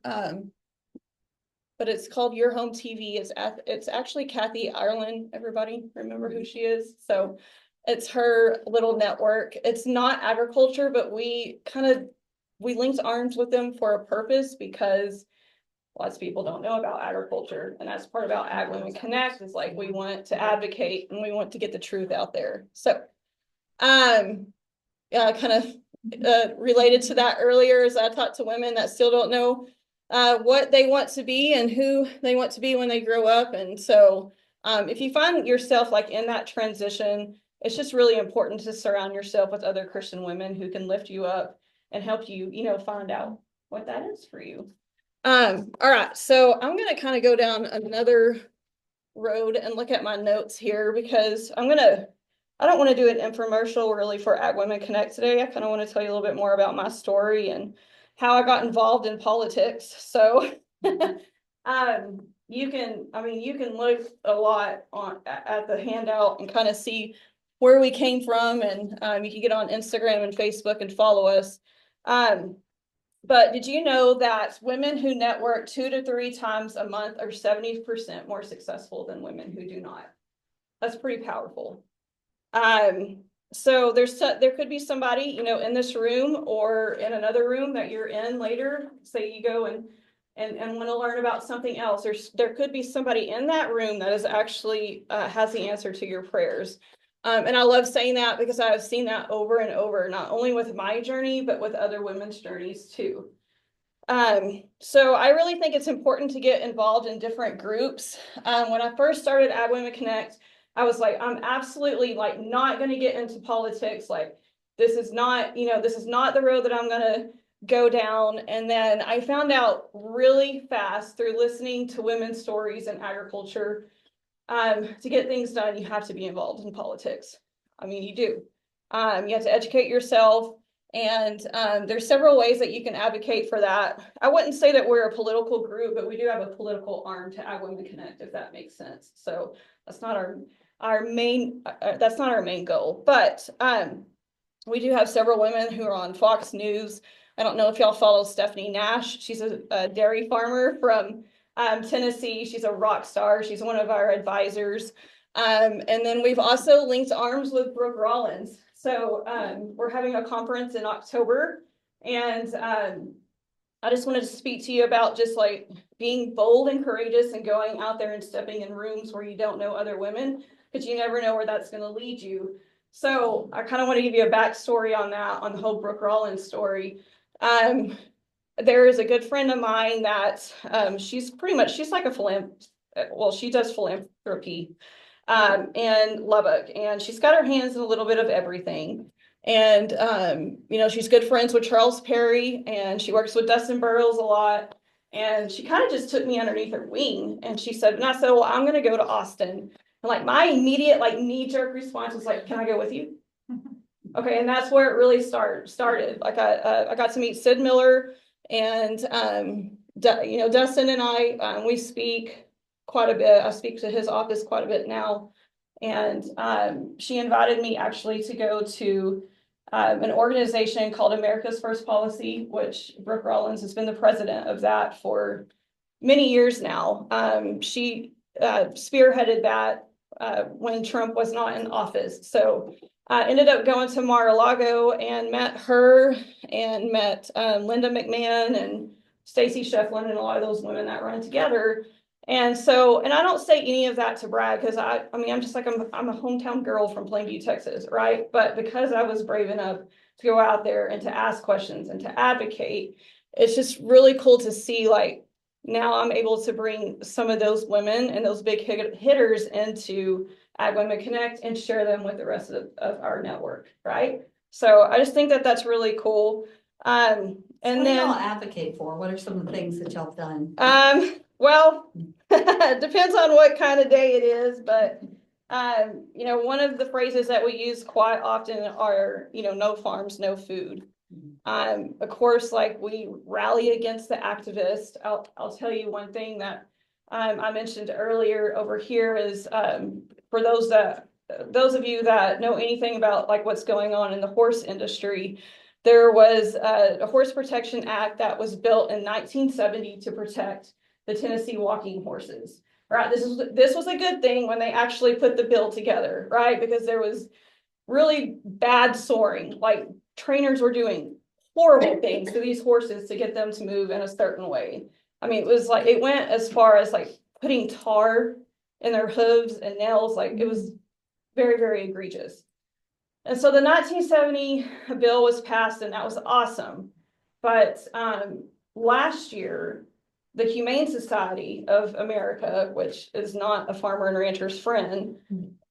A: But it's called Your Home TV. It's actually Kathy Ireland. Everybody remember who she is? So it's her little network. It's not agriculture, but we linked arms with them for a purpose because lots of people don't know about agriculture. And that's part about Ag Women Connect is like we want to advocate and we want to get the truth out there. So related to that earlier as I talked to women that still don't know what they want to be and who they want to be when they grow up. And so if you find yourself like in that transition, it's just really important to surround yourself with other Christian women who can lift you up and help you, find out what that is for you. All right, so I'm going to kind of go down another road and look at my notes here because I don't want to do an infomercial really for Ag Women Connect today. I kind of want to tell you a little bit more about my story and how I got involved in politics. So you can look a lot at the handout and kind of see where we came from, and you can get on Instagram and Facebook and follow us. But did you know that women who network 2 to 3 times a month are 70% more successful than women who do not? That's pretty powerful. So there could be somebody, in this room or in another room that you're in later. Say you go and want to learn about something else. There could be somebody in that room that is actually has the answer to your prayers. And I love saying that because I've seen that over and over, not only with my journey, but with other women's journeys too. So I really think it's important to get involved in different groups. When I first started Ag Women Connect, I was like, I'm absolutely like not going to get into politics. Like, this is not the road that I'm going to go down. And then I found out really fast through listening to women's stories in agriculture, to get things done, you have to be involved in politics. I mean, you do. You have to educate yourself. And there's several ways that you can advocate for that. I wouldn't say that we're a political group, but we do have a political arm to Ag Women Connect, if that makes sense. So that's not our main goal. But we do have several women who are on Fox News. I don't know if y'all follow Stephanie Nash. She's a dairy farmer from Tennessee. She's a rock star. She's one of our advisors. And then we've also linked arms with Brooke Rollins. So we're having a conference in October, and I just wanted to speak to you about just like being bold and courageous and going out there and stepping in rooms where you don't know other women, because you never know where that's going to lead you. So I kind of want to give you a backstory on that, on the whole Brooke Rollins story. There is a good friend of mine that she's like a philanthropist. Well, she does philanthropy in Lubbock, and she's got her hands in a little bit of everything. And she's good friends with Charles Perry, and she works with Dustin Burrows a lot. And she kind of just took me underneath her wing, and she said, and I said, well, I'm going to go to Austin. And like my immediate like knee-jerk response was like, can I go with you? Okay, and that's where it really started. Like I got to meet Sid Miller, and Dustin and I, we speak quite a bit. I speak to his office quite a bit now, and she invited me actually to go to an organization called America's First Policy, which Brooke Rollins has been the president of that for many years now. She spearheaded that when Trump was not in office. So I ended up going to Mar-a-Lago and met her and met Linda McMahon and Stacy Shefflin and a lot of those women that run together. And so, and I don't say any of that to brag, because I'm just like, I'm a hometown girl from Plainview, Texas, right? But because I was brave enough to go out there and to ask questions and to advocate, it's just really cool to see, like, now I'm able to bring some of those women and those big hitters into Ag Women Connect and share them with the rest of our network, right? So I just think that that's really cool. And
J: what
A: then
J: do y'all advocate for? What are some of the things that y'all have done?
A: Well, it depends on what kind of day it is, but one of the phrases that we use quite often are, no farms, no food. Of course, like we rally against the activists. I'll tell you one thing that I mentioned earlier over here is for those of you that know anything about like what's going on in the horse industry,
K: there was a Horse Protection Act that was built in 1970 to protect the Tennessee walking horses. Right, this was a good thing when they actually put the bill together, right? Because there was really bad soaring, like trainers were doing horrible things to these horses to get them to move in a certain way. I mean, it was like, it went as far as like putting tar in their hooves and nails, like it was very, very egregious. And so the 1970 bill was passed and that was awesome. But last year, the Humane Society of America, which is not a farmer and rancher's friend,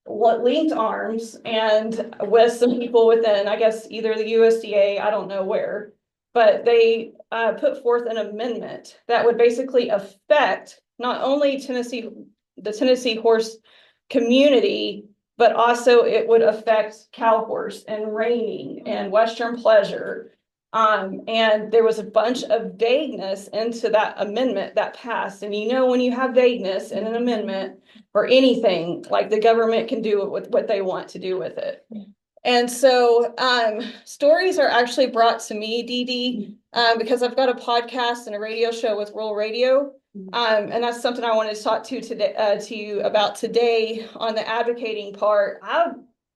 K: linked arms and with some people within, I guess, either the USDA, I don't know where, but they put forth an amendment that would basically affect not only the Tennessee horse community, but also it would affect cow horse and reining and Western pleasure. And there was a bunch of vagueness into that amendment that passed. And you know, when you have vagueness in an amendment or anything, like the government can do with what they want to do with it. And so stories are actually brought to me, Dee Dee, because I've got a podcast and a radio show with Rural Radio. And that's something I wanted to talk to you about today on the advocating part. I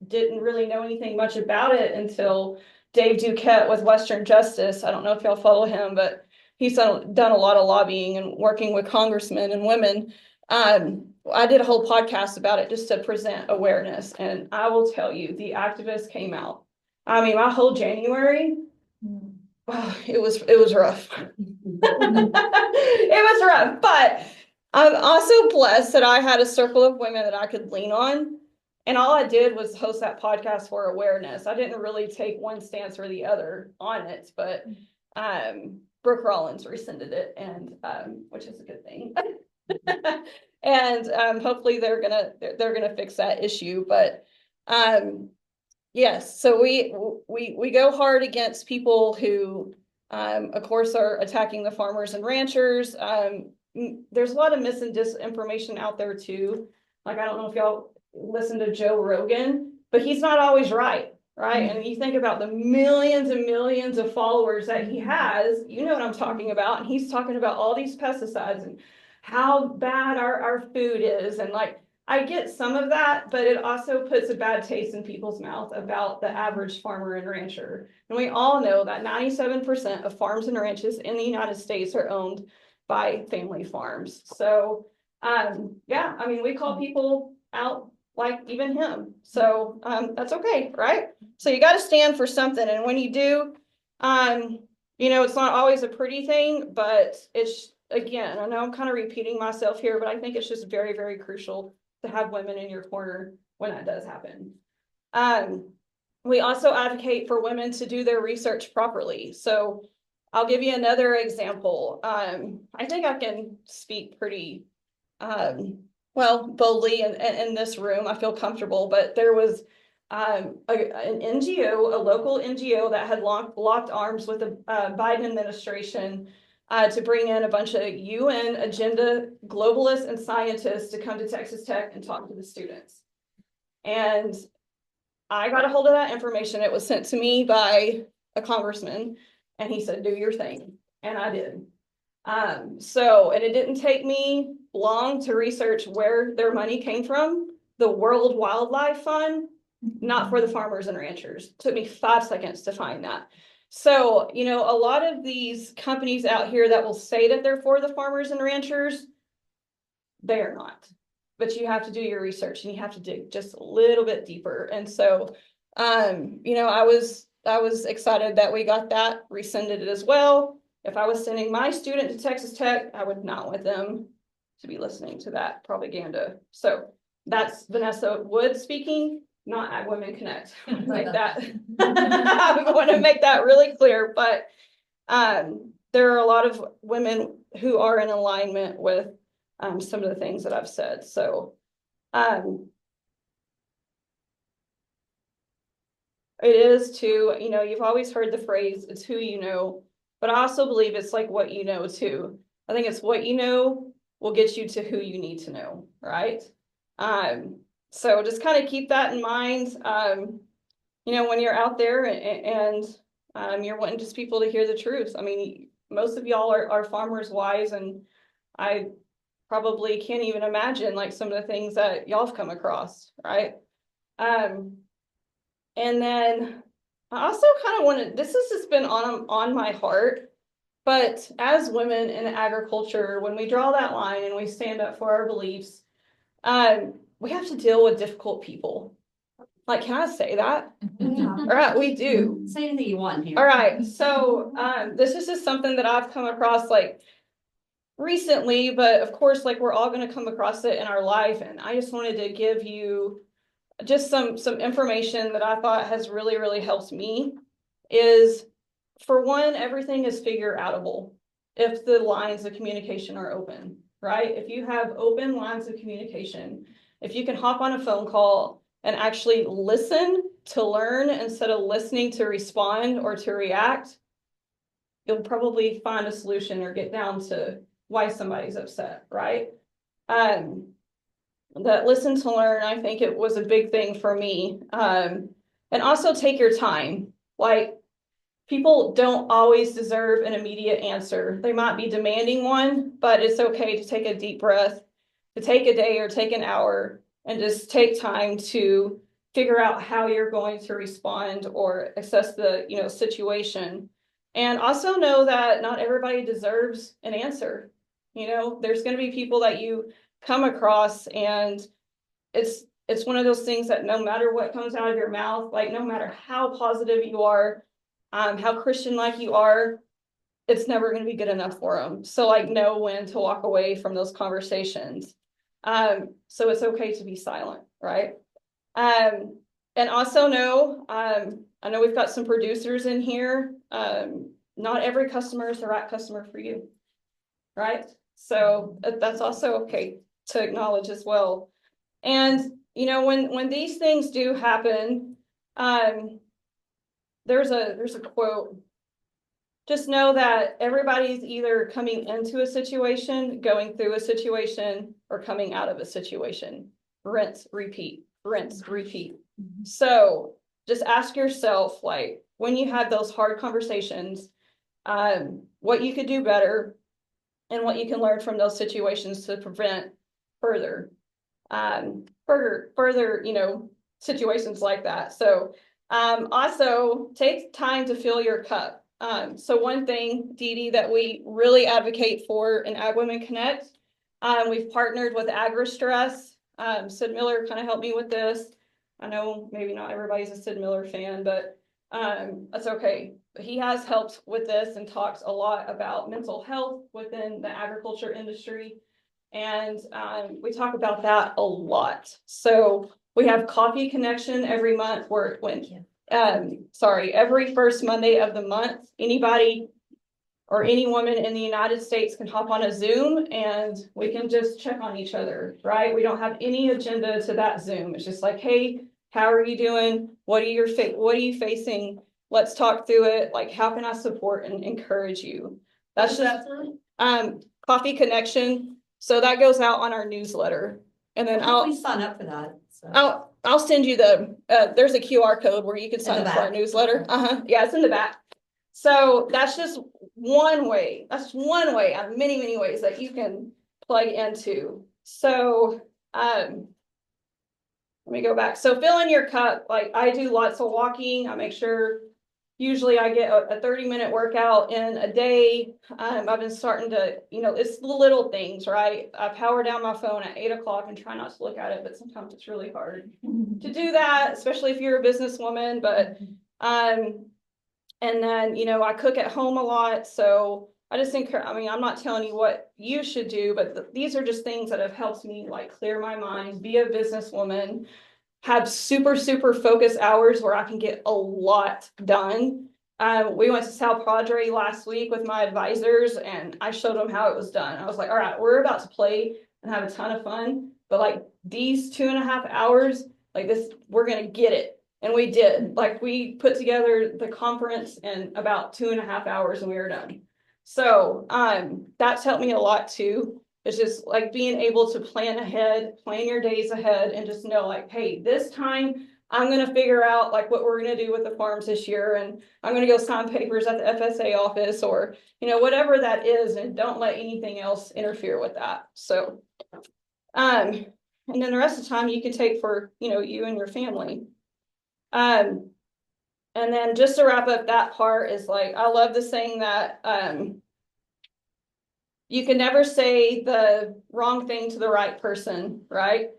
K: didn't really know anything much about it until Dave Duquette with Western Justice. I don't know if y'all follow him, but he's done a lot of lobbying and working with congressmen and women. I did a whole podcast about it just to present awareness. And I will tell you, the activists came out. I mean, my whole January, it was rough. It was rough, but I'm also blessed that I had a circle of women that I could lean on. And all I did was host that podcast for awareness. I didn't really take one stance or the other on it, but Brooke Rollins rescinded it, and which is a good thing. And hopefully they're gonna fix that issue. But yes, so we go hard against people who of course are attacking the farmers and ranchers. There's a lot of mis and disinformation out there too. Like, I don't know if y'all listen to Joe Rogan, but he's not always right. And you think about the millions and millions of followers that he has, you know what I'm talking about. And he's talking about all these pesticides and how bad our food is. And like, I get some of that, but it also puts a bad taste in people's mouth about the average farmer and rancher. And we all know that 97% of farms and ranches in the United States are owned by family farms. So yeah, I mean, we call people out like even him. So that's okay, right? So you got to stand for something. And when you do, you know, it's not always a pretty thing, but it's, again, I know I'm kind of repeating myself here, but I think it's just very, very crucial to have women in your corner when that does happen. We also advocate for women to do their research properly. So I'll give you another example. I think I can speak pretty well boldly in this room. I feel comfortable, but there was an NGO, a local NGO that had locked arms with the Biden administration to bring in a bunch of UN agenda globalists and scientists to come to Texas Tech and talk to the students. And I got a hold of that information. It was sent to me by a congressman, and he said, do your thing. And I did. And it didn't take me long to research where their money came from. The World Wildlife Fund, not for the farmers and ranchers. It took me 5 seconds to find that. So, you know, a lot of these companies out here that will say that they're for the farmers and ranchers, they are not. But you have to do your research and you have to dig just a little bit deeper. And so, you know, I was excited that we got that rescinded as well. If I was sending my student to Texas Tech, I would not want them to be listening to that propaganda. So that's Vanessa Wood speaking, not at Women Connect. Like that. I want to make that really clear, but there are a lot of women who are in alignment with some of the things that I've said. So it is too, you know, you've always heard the phrase, it's who you know, but I also believe it's like what you know too. I think it's what you know will get you to who you need to know, right? So just kind of keep that in mind, you know, when you're out there and You're wanting just people to hear the truth. I mean, most of y'all are farmers' wives, and I probably can't even imagine like some of the things that y'all have come across, right? And then I also kind of wanted, this has just been on my heart, but as women in agriculture, when we draw that line and we stand up for our beliefs, we have to deal with difficult people. Like, can I say that? All right, we do.
A: Say anything you want here.
K: All right, so this is just something that I've come across like recently, but of course, like we're all going to come across it in our life, and I just wanted to give you just some information that I thought has really helped me. Is, for one, everything is figure outable if the lines of communication are open, right? If you have open lines of communication, if you can hop on a phone call and actually listen to learn instead of listening to respond or to react, you'll probably find a solution or get down to why somebody's upset, right? That listen to learn, I think it was a big thing for me. And also take your time. Like, people don't always deserve an immediate answer. They might be demanding one, but it's okay to take a deep breath, to take a day or take an hour, and just take time to figure out how you're going to respond or assess the situation. And also know that not everybody deserves an answer. There's going to be people that you come across, and it's one of those things that no matter what comes out of your mouth, like no matter how positive you are, how Christian like you are, it's never going to be good enough for them. So like know when to walk away from those conversations. So it's okay to be silent, right? And also know, I know we've got some producers in here. Not every customer is the right customer for you, right? So that's also okay to acknowledge as well. And when these things do happen, there's a quote. Just know that everybody's either coming into a situation, going through a situation, or coming out of a situation. Rinse, repeat, rinse, repeat. So just ask yourself, like, when you have those hard conversations, what you could do better and what you can learn from those situations to prevent further situations like that. So also take time to fill your cup. So one thing, Dee Dee, that we really advocate for in Ag Women Connect, we've partnered with AgriStress. Sid Miller kind of helped me with this. I know maybe not everybody's a Sid Miller fan, but that's okay. He has helped with this and talks a lot about mental health within the agriculture industry. And we talk about that a lot. So we have Coffee Connection every month every first Monday of the month. Anybody or any woman in the United States can hop on a Zoom and we can just check on each other, right? We don't have any agenda to that Zoom. It's just like, hey, how are you doing? What are you facing? Let's talk through it. Like, how can I support and encourage you? That's just Coffee Connection. So that goes out on our newsletter. And then
A: I'll sign up for that. So.
K: I'll send you there's a QR code where you can sign up for our newsletter. Yeah, it's in the back. So that's just one way. That's one way out of many ways that you can plug into. So let me go back. So fill in your cup. Like, I do lots of walking. I make sure usually I get a 30-minute workout in a day. I've been starting to, it's the little things, right? I power down my phone at 8 o'clock and try not to look at it, but sometimes it's really hard to do that, especially if you're a businesswoman. But, and then, I cook at home a lot. So I just think, I'm not telling you what you should do, but these are just things that have helped me like clear my mind, be a businesswoman, have super focused hours where I can get a lot done. We went to Sal Padre last week with my advisors and I showed them how it was done. I was like, all right, we're about to play and have a ton of fun, but like these 2.5 hours, like this, we're going to get it. And we did. Like, we put together the conference in about 2.5 hours and we were done. So that's helped me a lot too. It's just like being able to plan ahead, plan your days ahead, and just know like, hey, this time I'm gonna figure out like what we're gonna do with the farms this year, and I'm gonna go sign papers at the FSA office, or, whatever that is, and don't let anything else interfere with that. So, and then the rest of the time you can take for, you and your family. And then just to wrap up that part is like, I love the saying that, you can never say the wrong thing to the right person, right?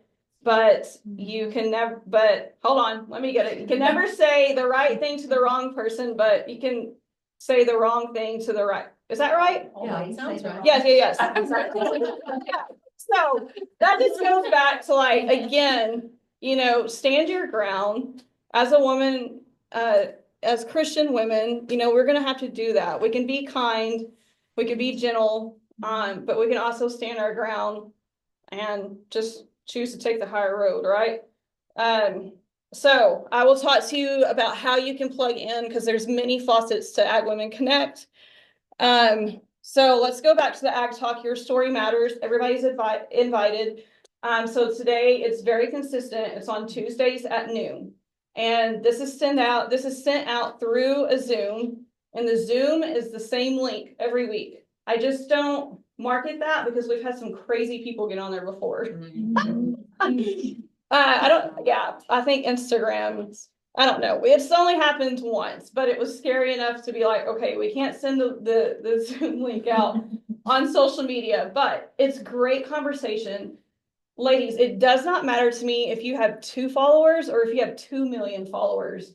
K: But you can never, but hold on, let me get it. You can never say the right thing to the wrong person, but you can say the wrong thing to the right. Is that right?
A: Yeah,
B: Sounds right.
K: Yes. Yeah. So that just goes back to like, again, stand your ground as a woman, as Christian women, we're gonna have to do that. We can be kind, we can be gentle, but we can also stand our ground and just choose to take the higher road, right? So I will talk to you about how you can plug in, because there's many faucets to Ag Women Connect. So let's go back to the Ag Talk. Your story matters. Everybody's invited. So today it's very consistent. It's on Tuesdays at noon. And this is sent out through a Zoom, and the Zoom is the same link every week. I just don't market that because we've had some crazy people get on there before. I think Instagram, I don't know. It's only happened once, but it was scary enough to be like, okay, we can't send the Zoom link out on social media, but it's great conversation. Ladies, it does not matter to me if you have 2 followers or if you have 2 million followers.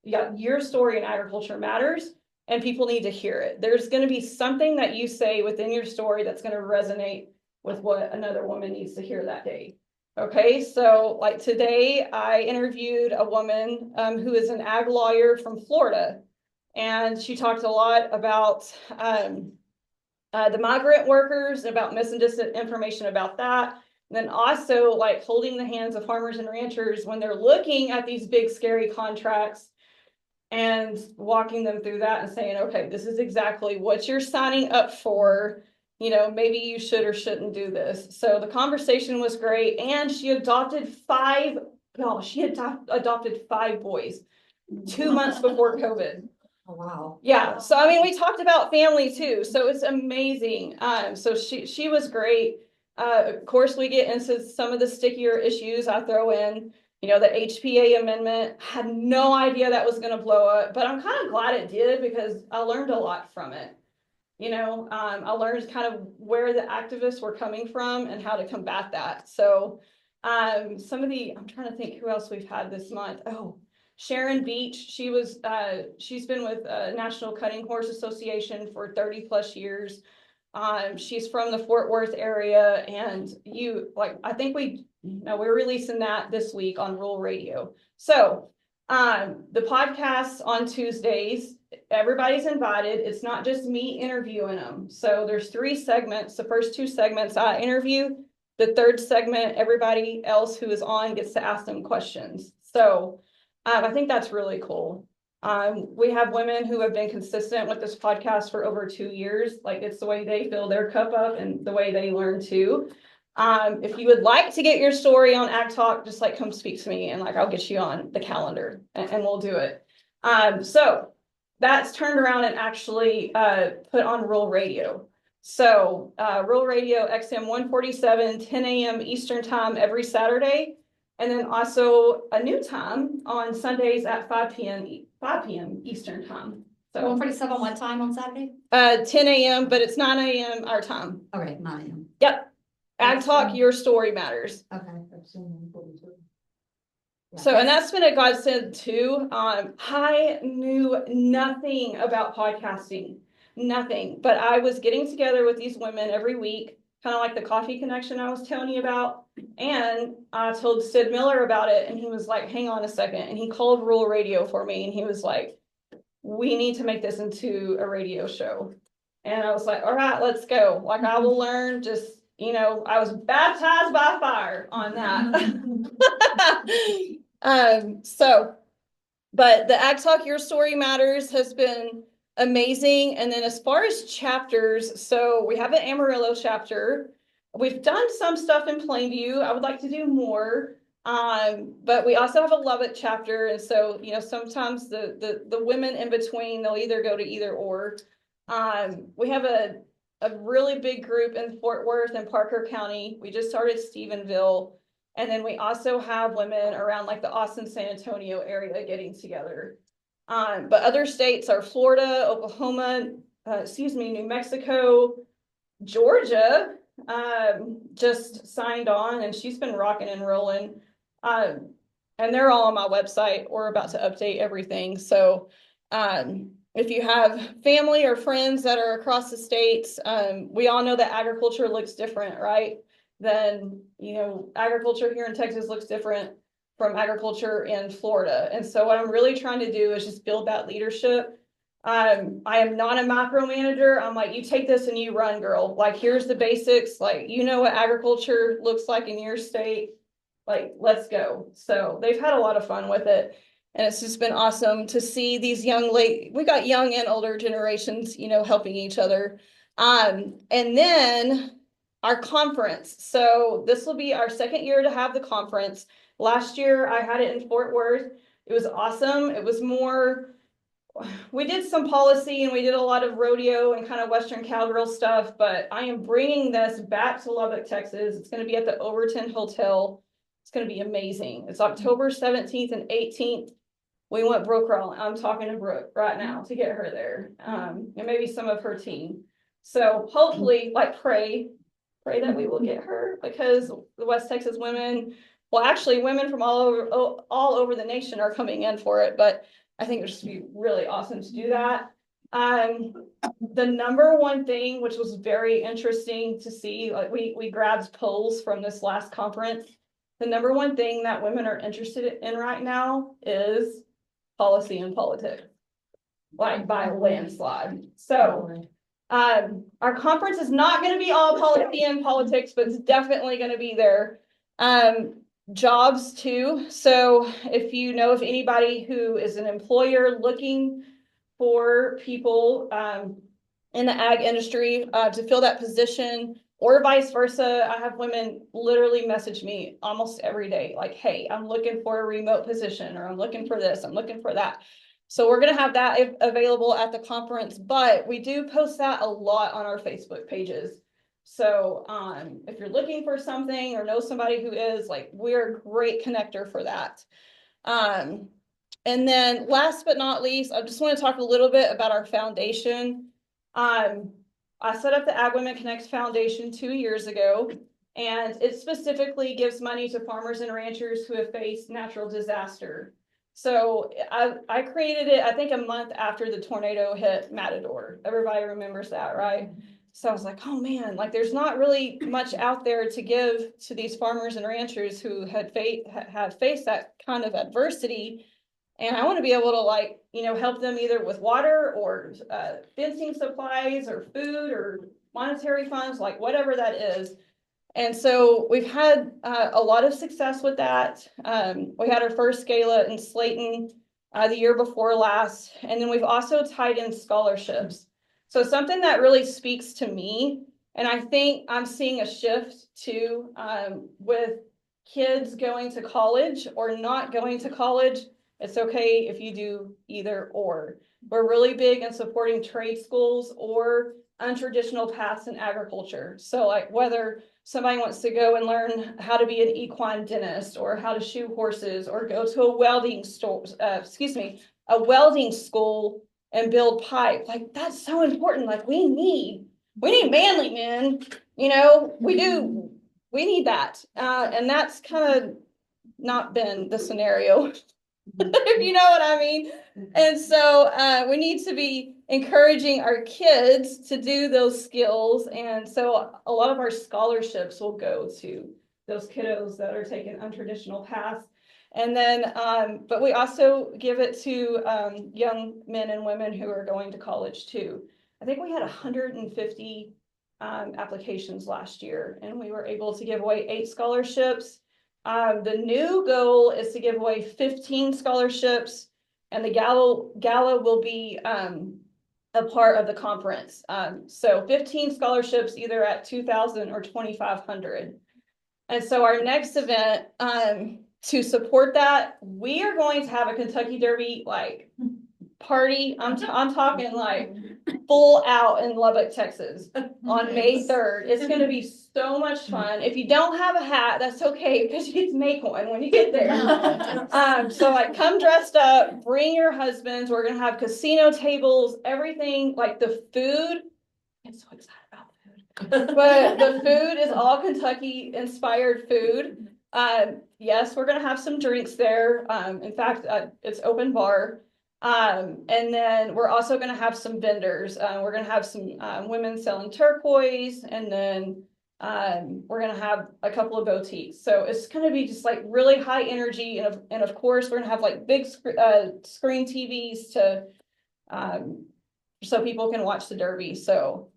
K: Your story in agriculture matters, and people need to hear it. There's going to be something that you say within your story that's going to resonate with what another woman needs to hear that day. Okay, so like today I interviewed a woman who is an ag lawyer from Florida, and she talked a lot about the migrant workers, about mis and disinformation about that. And then also like holding the hands of farmers and ranchers when they're looking at these big scary contracts, and walking them through that and saying, okay, this is exactly what you're signing up for. Maybe you should or shouldn't do this. So the conversation was great. And she adopted 5 boys 2 months before COVID.
A: Oh, wow.
K: Yeah. So, I mean, we talked about family too. So it's amazing. So she was great. Of course, we get into some of the stickier issues I throw in. The HPA amendment, had no idea that was going to blow up, but I'm kind of glad it did because I learned a lot from it. I learned kind of where the activists were coming from and how to combat that. So I'm trying to think who else we've had this month. Oh, Sharon Beach. She's been with National Cutting Horse Association for 30+ years. She's from the Fort Worth area, and I think we're releasing that this week on rural radio. So the podcasts on Tuesdays, everybody's invited. It's not just me interviewing them. So there's 3 segments. The first 2 segments I interview. The third segment, everybody else who is on gets to ask them questions. So I think that's really cool. We have women who have been consistent with this podcast for over 2 years. Like, it's the way they fill their cup up and the way they learn too. If you would like to get your story on Ag Talk, just come speak to me, and I'll get you on the calendar and we'll do it. So that's turned around and actually put on rural radio. So rural radio XM 147, 10 a.m. Eastern time every Saturday. And then also a new time on Sundays at 5 p.m. Eastern time. So
A: 147, what time on Saturday?
K: 10 a.m., but it's 9 a.m. our time.
A: Okay, 9 a.m.
K: Yep. Ag Talk, your story matters.
A: Okay.
K: So, and that's been a godsend too. I knew nothing about podcasting, nothing, but I was getting together with these women every week, kind of like the coffee connection I was telling you about. And I told Sid Miller about it, and he was like, hang on a second. And he called rural radio for me, and he was like, we need to make this into a radio show. And I was like, all right, let's go. I will learn. Just, I was baptized by fire on that. But the Ag Talk Your Story Matters has been amazing. And then as far as chapters, so we have an Amarillo chapter. We've done some stuff in Plainview. I would like to do more. But we also have a Lubbock chapter, and so, you know, sometimes the women in between, they'll either go to either or. We have a really big group in Fort Worth and Parker County. We just started Stephenville. And then we also have women around like the Austin, San Antonio area getting together. But other states are Florida, Oklahoma, New Mexico, Georgia, just signed on, and she's been rocking and rolling. And they're all on my website. We're about to update everything. So, if you have family or friends that are across the states, we all know that agriculture looks different, right? Then, you know, agriculture here in Texas looks different from agriculture in Florida. And so what I'm really trying to do is just build that leadership. I am not a micromanager. I'm like, you take this and you run, girl. Like, here's the basics. Like, you know what agriculture looks like in your state. Like, let's go. So they've had a lot of fun with it. And it's just been awesome to see these we got young and older generations, you know, helping each other. And then our conference. So this will be our second year to have the conference. Last year I had it in Fort Worth. It was awesome. It was more, we did some policy and we did a lot of rodeo and kind of Western cowgirl stuff, but I am bringing this back to Lubbock, Texas. It's going to be at the Overton Hotel. It's going to be amazing. It's October 17th and 18th. We want Brooke Rollin. I'm talking to Brooke right now to get her there, and maybe some of her team. So hopefully, like, pray that we will get her, because the West Texas women, well, actually women from all over the nation are coming in for it, but I think it would just be really awesome to do that. The number one thing, which was very interesting to see, like we grabbed polls from this last conference. The number one thing that women are interested in right now is policy and politics, like by a landslide. So our conference is not going to be all policy and politics, but it's definitely going to be there. Jobs too. So if you know of anybody who is an employer looking for people in the ag industry to fill that position, or vice versa, I have women literally message me almost every day, like, hey, I'm looking for a remote position, or I'm looking for this, I'm looking for that. So we're going to have that available at the conference, but we do post that a lot on our Facebook pages. So if you're looking for something or know somebody who is, like, we're a great connector for that. And then last but not least, I just want to talk a little bit about our foundation. I set up the Ag Women Connect Foundation 2 years ago, and it specifically gives money to farmers and ranchers who have faced natural disaster. So I created it, I think, a month after the tornado hit Matador. Everybody remembers that, right? So I was like, oh man, like, there's not really much out there to give to these farmers and ranchers who have faced that kind of adversity. And I want to be able to, like, you know, help them either with water or fencing supplies or food or monetary funds, like whatever that is. And so we've had a lot of success with that. We had our first gala in Slayton the year before last. And then we've also tied in scholarships. So something that really speaks to me, and I think I'm seeing a shift too, with kids going to college or not going to college. It's okay if you do either or. We're really big in supporting trade schools or untraditional paths in agriculture. So, like, whether somebody wants to go and learn how to be an equine dentist or how to shoe horses or go to a welding a welding school and build pipe, like, that's so important. Like, we need manly men, you know, we need that. And that's kind of not been the scenario. If you know what I mean. And so we need to be encouraging our kids to do those skills. And so a lot of our scholarships will go to those kiddos that are taking untraditional paths. And then, but we also give it to young men and women who are going to college too. I think we had 150 applications last year, and we were able to give away 8 scholarships. The new goal is to give away 15 scholarships, and the gala will be a part of the conference. So 15 scholarships, either at $2,000 or $2,500. And so our next event to support that, we are going to have a Kentucky Derby like party. I'm talking like full out in Lubbock, Texas on May 3rd. It's going to be so much fun. If you don't have a hat, that's okay because you get to make one when you get there. So like come dressed up, bring your husbands. We're going to have casino tables, everything like the food. I'm so excited about food, but the food is all Kentucky inspired food. Yes, we're going to have some drinks there. In fact, it's open bar. And then we're also going to have some vendors. We're going to have some women selling turquoise, and then we're going to have a couple of boutiques. So it's going to be just like really high energy, and of course we're going to have like big screen TVs to so people can watch the Derby. So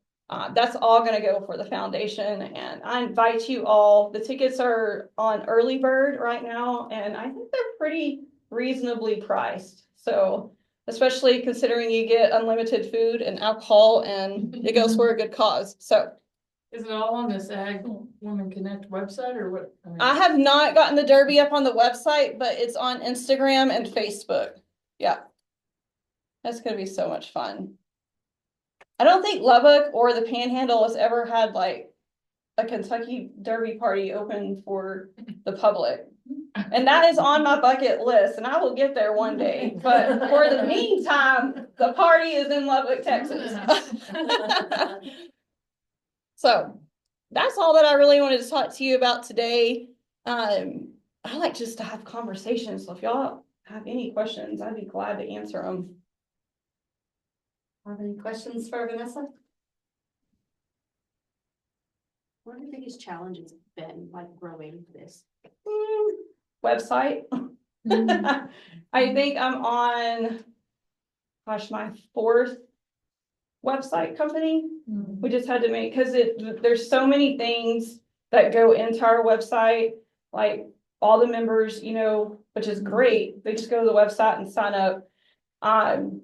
K: that's all going to go for the foundation, and I invite you all. The tickets are on early bird right now, and I think they're pretty reasonably priced. So, especially considering you get unlimited food and alcohol, and it goes for a good cause. So,
C: Is it all on this Ag Woman Connect website or what? mean-
K: I have not gotten the Derby up on the website, but it's on Instagram and Facebook. Yeah. That's going to be so much fun. I don't think Lubbock or the Panhandle has ever had like a Kentucky Derby party open for the public. And that is on my bucket list, and I will get there one day. But for the meantime, the party is in Lubbock, Texas. So that's all that I really wanted to talk to you about today. I like just to have conversations. So if y'all have any questions, I'd be glad to answer them.
A: Have any questions for Vanessa?
B: What are the biggest challenges been like growing this?
K: Website. I think I'm on, gosh, my 4th website company. We just had to make, because there's so many things that go into our website, like all the members, you know, which is great. They just go to the website and sign up. And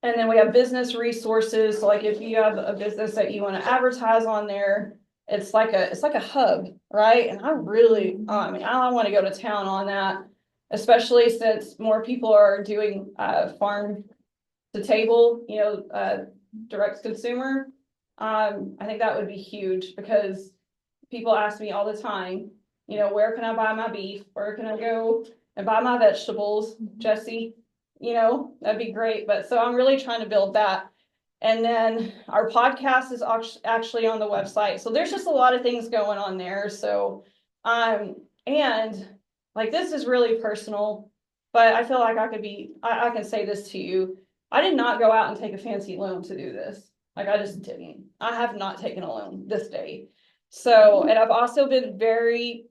K: then we have business resources. So like if you have a business that you want to advertise on there, it's like a hub, right? And I really, I want to go to town on that, especially since more people are doing farm to table, you know, direct consumer. I think that would be huge because people ask me all the time, you know, where can I buy my beef? Where can I go and buy my vegetables? Jesse, you know, that'd be great. But so I'm really trying to build that. And then our podcast is actually on the website. So there's just a lot of things going on there. So, and like, this is really personal, but I feel like I can say this to you. I did not go out and take a fancy loan to do this. Like, I just didn't. I have not taken a loan this day. So, and I've also been very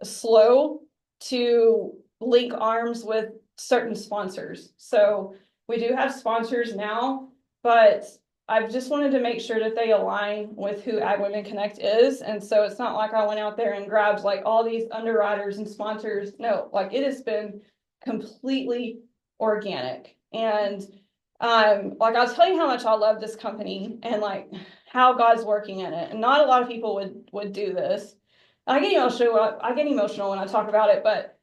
K: slow to link arms with certain sponsors. So we do have sponsors now, but I've just wanted to make sure that they align with who Ag Women Connect is. And so it's not like I went out there and grabbed like all these underwriters and sponsors. No, like it has been completely organic. And like I'll tell you how much I love this company and like how God's working in it. And not a lot of people would do this. I get emotional when I talk about it, but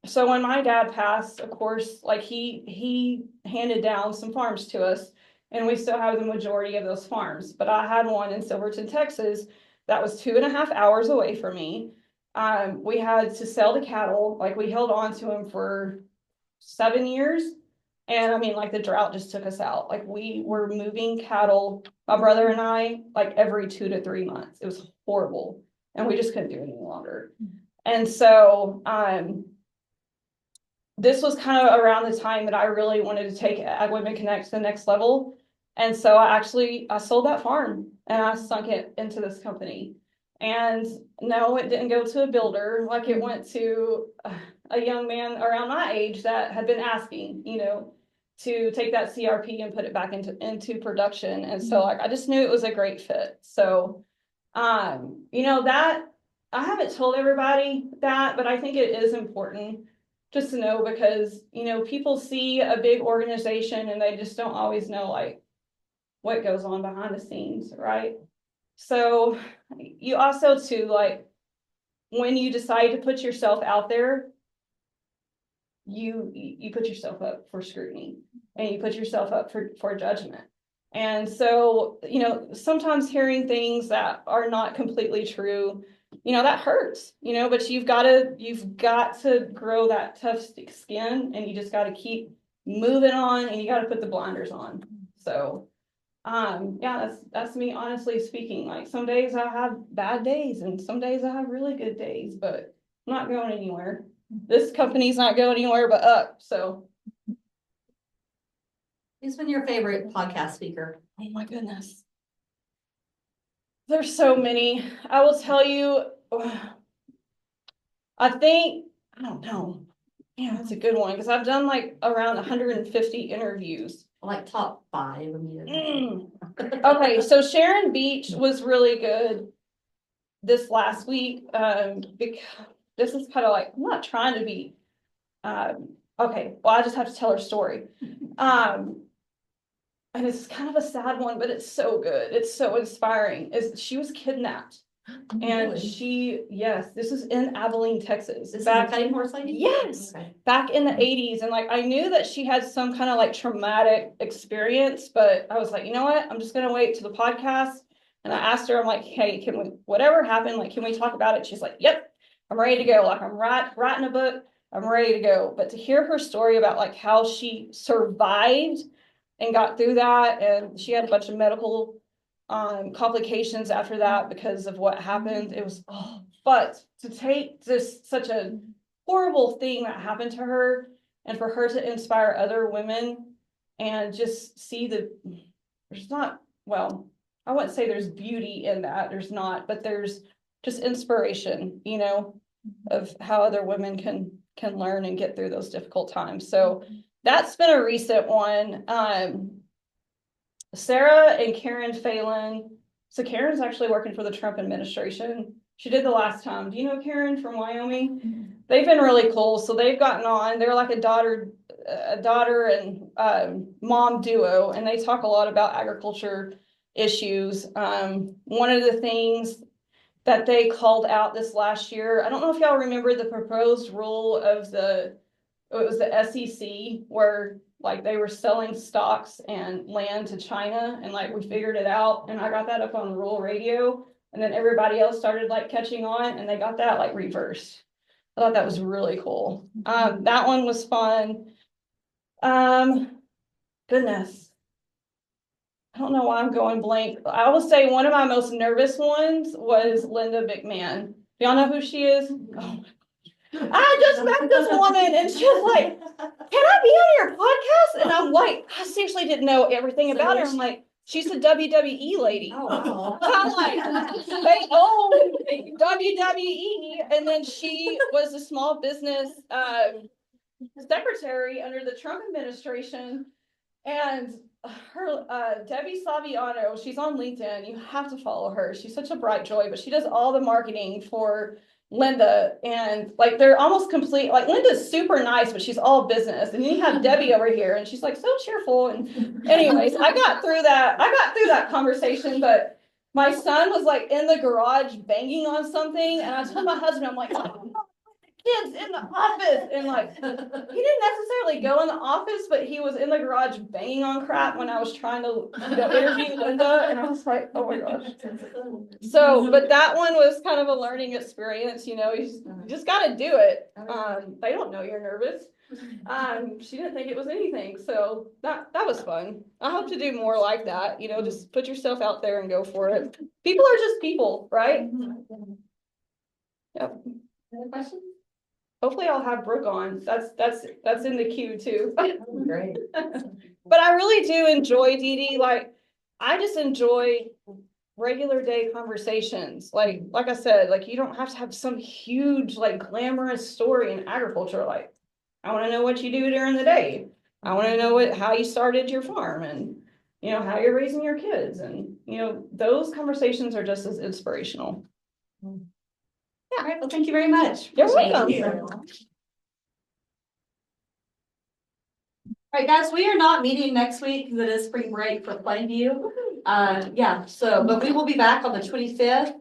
K: so when my dad passed, of course, like he handed down some farms to us, and we still have the majority of those farms. But I had one in Silverton, Texas, that was 2.5 hours away from me. We had to sell the cattle, like we held on to them for 7 years. And I mean, like the drought just took us out. Like we were moving cattle, my brother and I, like every 2 to 3 months. It was horrible. And we just couldn't do it any longer. And so this was kind of around the time that I really wanted to take Ag Women Connect to the next level. And so I sold that farm and I sunk it into this company. And no, it didn't go to a builder. Like it went to a young man around my age that had been asking, you know, to take that CRP and put it back into production. And so like I just knew it was a great fit. So you know, that I haven't told everybody that, but I think it is important just to know because, you know, people see a big organization and they just don't always know like what goes on behind the scenes, right? So you also too, like when you decide to put yourself out there, you put yourself up for scrutiny and you put yourself up for judgment. And so, you know, sometimes hearing things that are not completely true, you know, that hurts, you know, but you've got to grow that tough skin, and you just got to keep moving on, and you got to put the blinders on. So, yeah, that's me honestly speaking. Like, some days I have bad days and some days I have really good days, but I'm not going anywhere. This company's not going anywhere but up, so.
A: Who's been your favorite podcast speaker?
K: Oh my goodness. There's so many. I will tell you, I don't know. Yeah, that's a good one, because I've done like around 150 interviews.
A: Like top 5. I mean,
K: Okay, so Sharon Beach was really good this last week. Because this is kind of like, I'm not trying to be, okay, well, I just have to tell her story. And it's kind of a sad one, but it's so good. It's so inspiring. She was kidnapped. And yes, this is in Abilene, Texas.
A: This is a cutting horse lady?
K: Yes,
A: Okay.
K: back in the 80s. And like, I knew that she had some kind of like traumatic experience, but I was like, you know what? I'm just going to wait to the podcast. And I asked her, I'm like, hey, whatever happened, like, can we talk about it? She's like, yep, I'm ready to go. Like, I'm writing a book. I'm ready to go. But to hear her story about like how she survived and got through that, and she had a bunch of medical complications after that because of what happened. It was, but to take this such a horrible thing that happened to her, and for her to inspire other women, and just see there's not, well, I wouldn't say there's beauty in that, there's not, but there's just inspiration, you know, of how other women can learn and get through those difficult times. So that's been a recent one. Sarah and Karen Phelan. So Karen's actually working for the Trump administration. She did the last time. Do you know Karen from Wyoming? They've been really cool. So they've gotten on. They're like a daughter and mom duo, and they talk a lot about agriculture issues. One of the things that they called out this last year, I don't know if y'all remember the proposed rule of it was the SEC, where like they were selling stocks and land to China, and like we figured it out, and I got that up on rural radio, and then everybody else started like catching on, and they got that like reversed. I thought that was really cool. That one was fun. Goodness. I don't know why I'm going blank. I will say one of my most nervous ones was Linda McMahon. Do y'all know who she is? Oh, I just met this woman, and she was like, can I be on your podcast? And I'm like, I seriously didn't know everything about her. I'm like, she's a WWE lady.
A: Oh.
K: I'm like, they own WWE. And then she was a small business secretary under the Trump administration. And her, Debbie Saviano, she's on LinkedIn. You have to follow her. She's such a bright joy, but she does all the marketing for Linda, and like they're almost complete. Like, Linda's super nice, but she's all business. And then you have Debbie over here, and she's like so cheerful. And anyways, I got through that conversation, but my son was like in the garage banging on something, and I told my husband, I'm like, oh, kids in the office, and like he didn't necessarily go in the office, but he was in the garage banging on crap when I was trying to interview Linda, and I was like, oh my gosh. So, but that one was kind of a learning experience, you know. You just got to do it. They don't know you're nervous. She didn't think it was anything, so that was fun. I hope to do more like that, you know. Just put yourself out there and go for it. People are just people, right? Yep.
A: Other questions?
K: Hopefully I'll have Brooke on. That's in the queue too.
A: Great.
K: But I really do enjoy, Dee Dee. Like, I just enjoy regular day conversations. Like I said, like, you don't have to have some huge, like, glamorous story in agriculture. Like, I want to know what you do during the day. I want to know how you started your farm, and, you know, how you're raising your kids. And, you know, those conversations are just as inspirational.
A: All right, well, thank you very much.
K: You're
A: Thank
K: welcome.
A: you. All right, guys, we are not meeting next week because it is spring break for Plainview. Yeah, so, but we will be back on the 25th.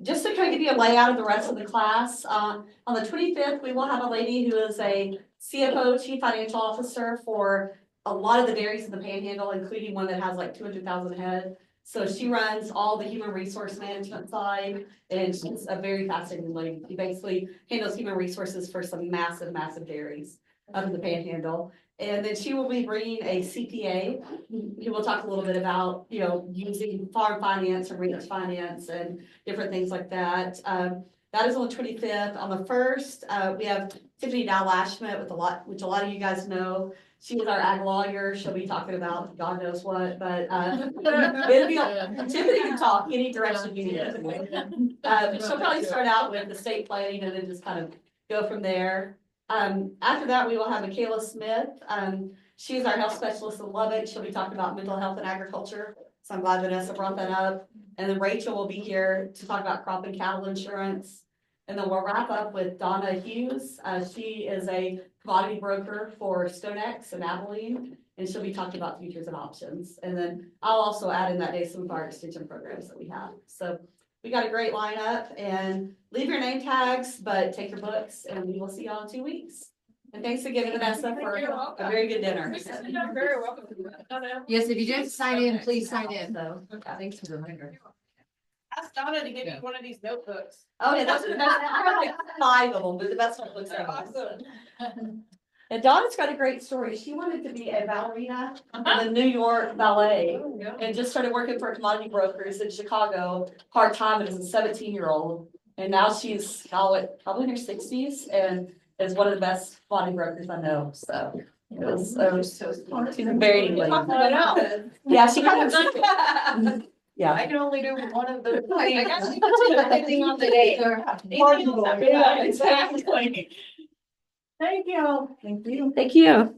A: just to kind of give you a layout of the rest of the class, on the 25th, we will have a lady who is a CFO, Chief Financial Officer for a lot of the dairies in the Panhandle, including one that has like 200,000 head. So she runs all the human resource management side, and she's a very fascinating lady. She basically handles human resources for some massive, massive dairies up in the Panhandle. And then she will be bringing a CPA, who will talk a little bit about, you know, using farm finance or ranch finance and different things like that. That is on the 25th. On the 1st, we have Tiffany Dow-Lashmet which a lot of you guys know. She was our ag lawyer. She'll be talking about God knows what, but Tiffany can talk any direction you need. She'll probably start out with estate planning and then just kind of go from there. After that, we will have Michaela Smith. She's our health specialist in Lubbock. She'll be talking about mental health and agriculture. So I'm glad Vanessa brought that up. And then Rachel will be here to talk about crop and cattle insurance. And then we'll wrap up with Donna Hughes. She is a commodity broker for StoneX and Abilene, and she'll be talking about futures and options. And then I'll also add in that day some of our extension programs that we have. So we got a great lineup, and leave your name tags, but take your books, and we will see y'all in 2 weeks. And thanks again, Vanessa, for a very good dinner.
C: You're very welcome.
I: Yes, if you didn't sign in, please sign in, though. Thanks for the reminder.
C: Ask Donna to give you one of these notebooks.
A: Oh, yeah, that's I have like 5 of them, but the best one looks like
C: Awesome.
A: And Donna's got a great story. She wanted to be a ballerina in the New York Ballet and just started working for commodity brokers in Chicago part-time as a 17-year-old. And now she's probably in her 60s and is one of the best commodity brokers I know. So it was she's very English. Yeah, she kind of yeah.
C: I can only do one of the.
B: I got you on the day.
A: Yeah, exactly.
F: Thank you.
A: Thank you. Thank you.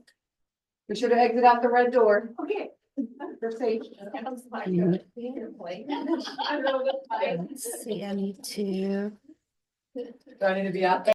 I: Be sure to exit out the red door.
F: Okay.
I: For safety.
A: See, I need to.
I: Do I need to be out there?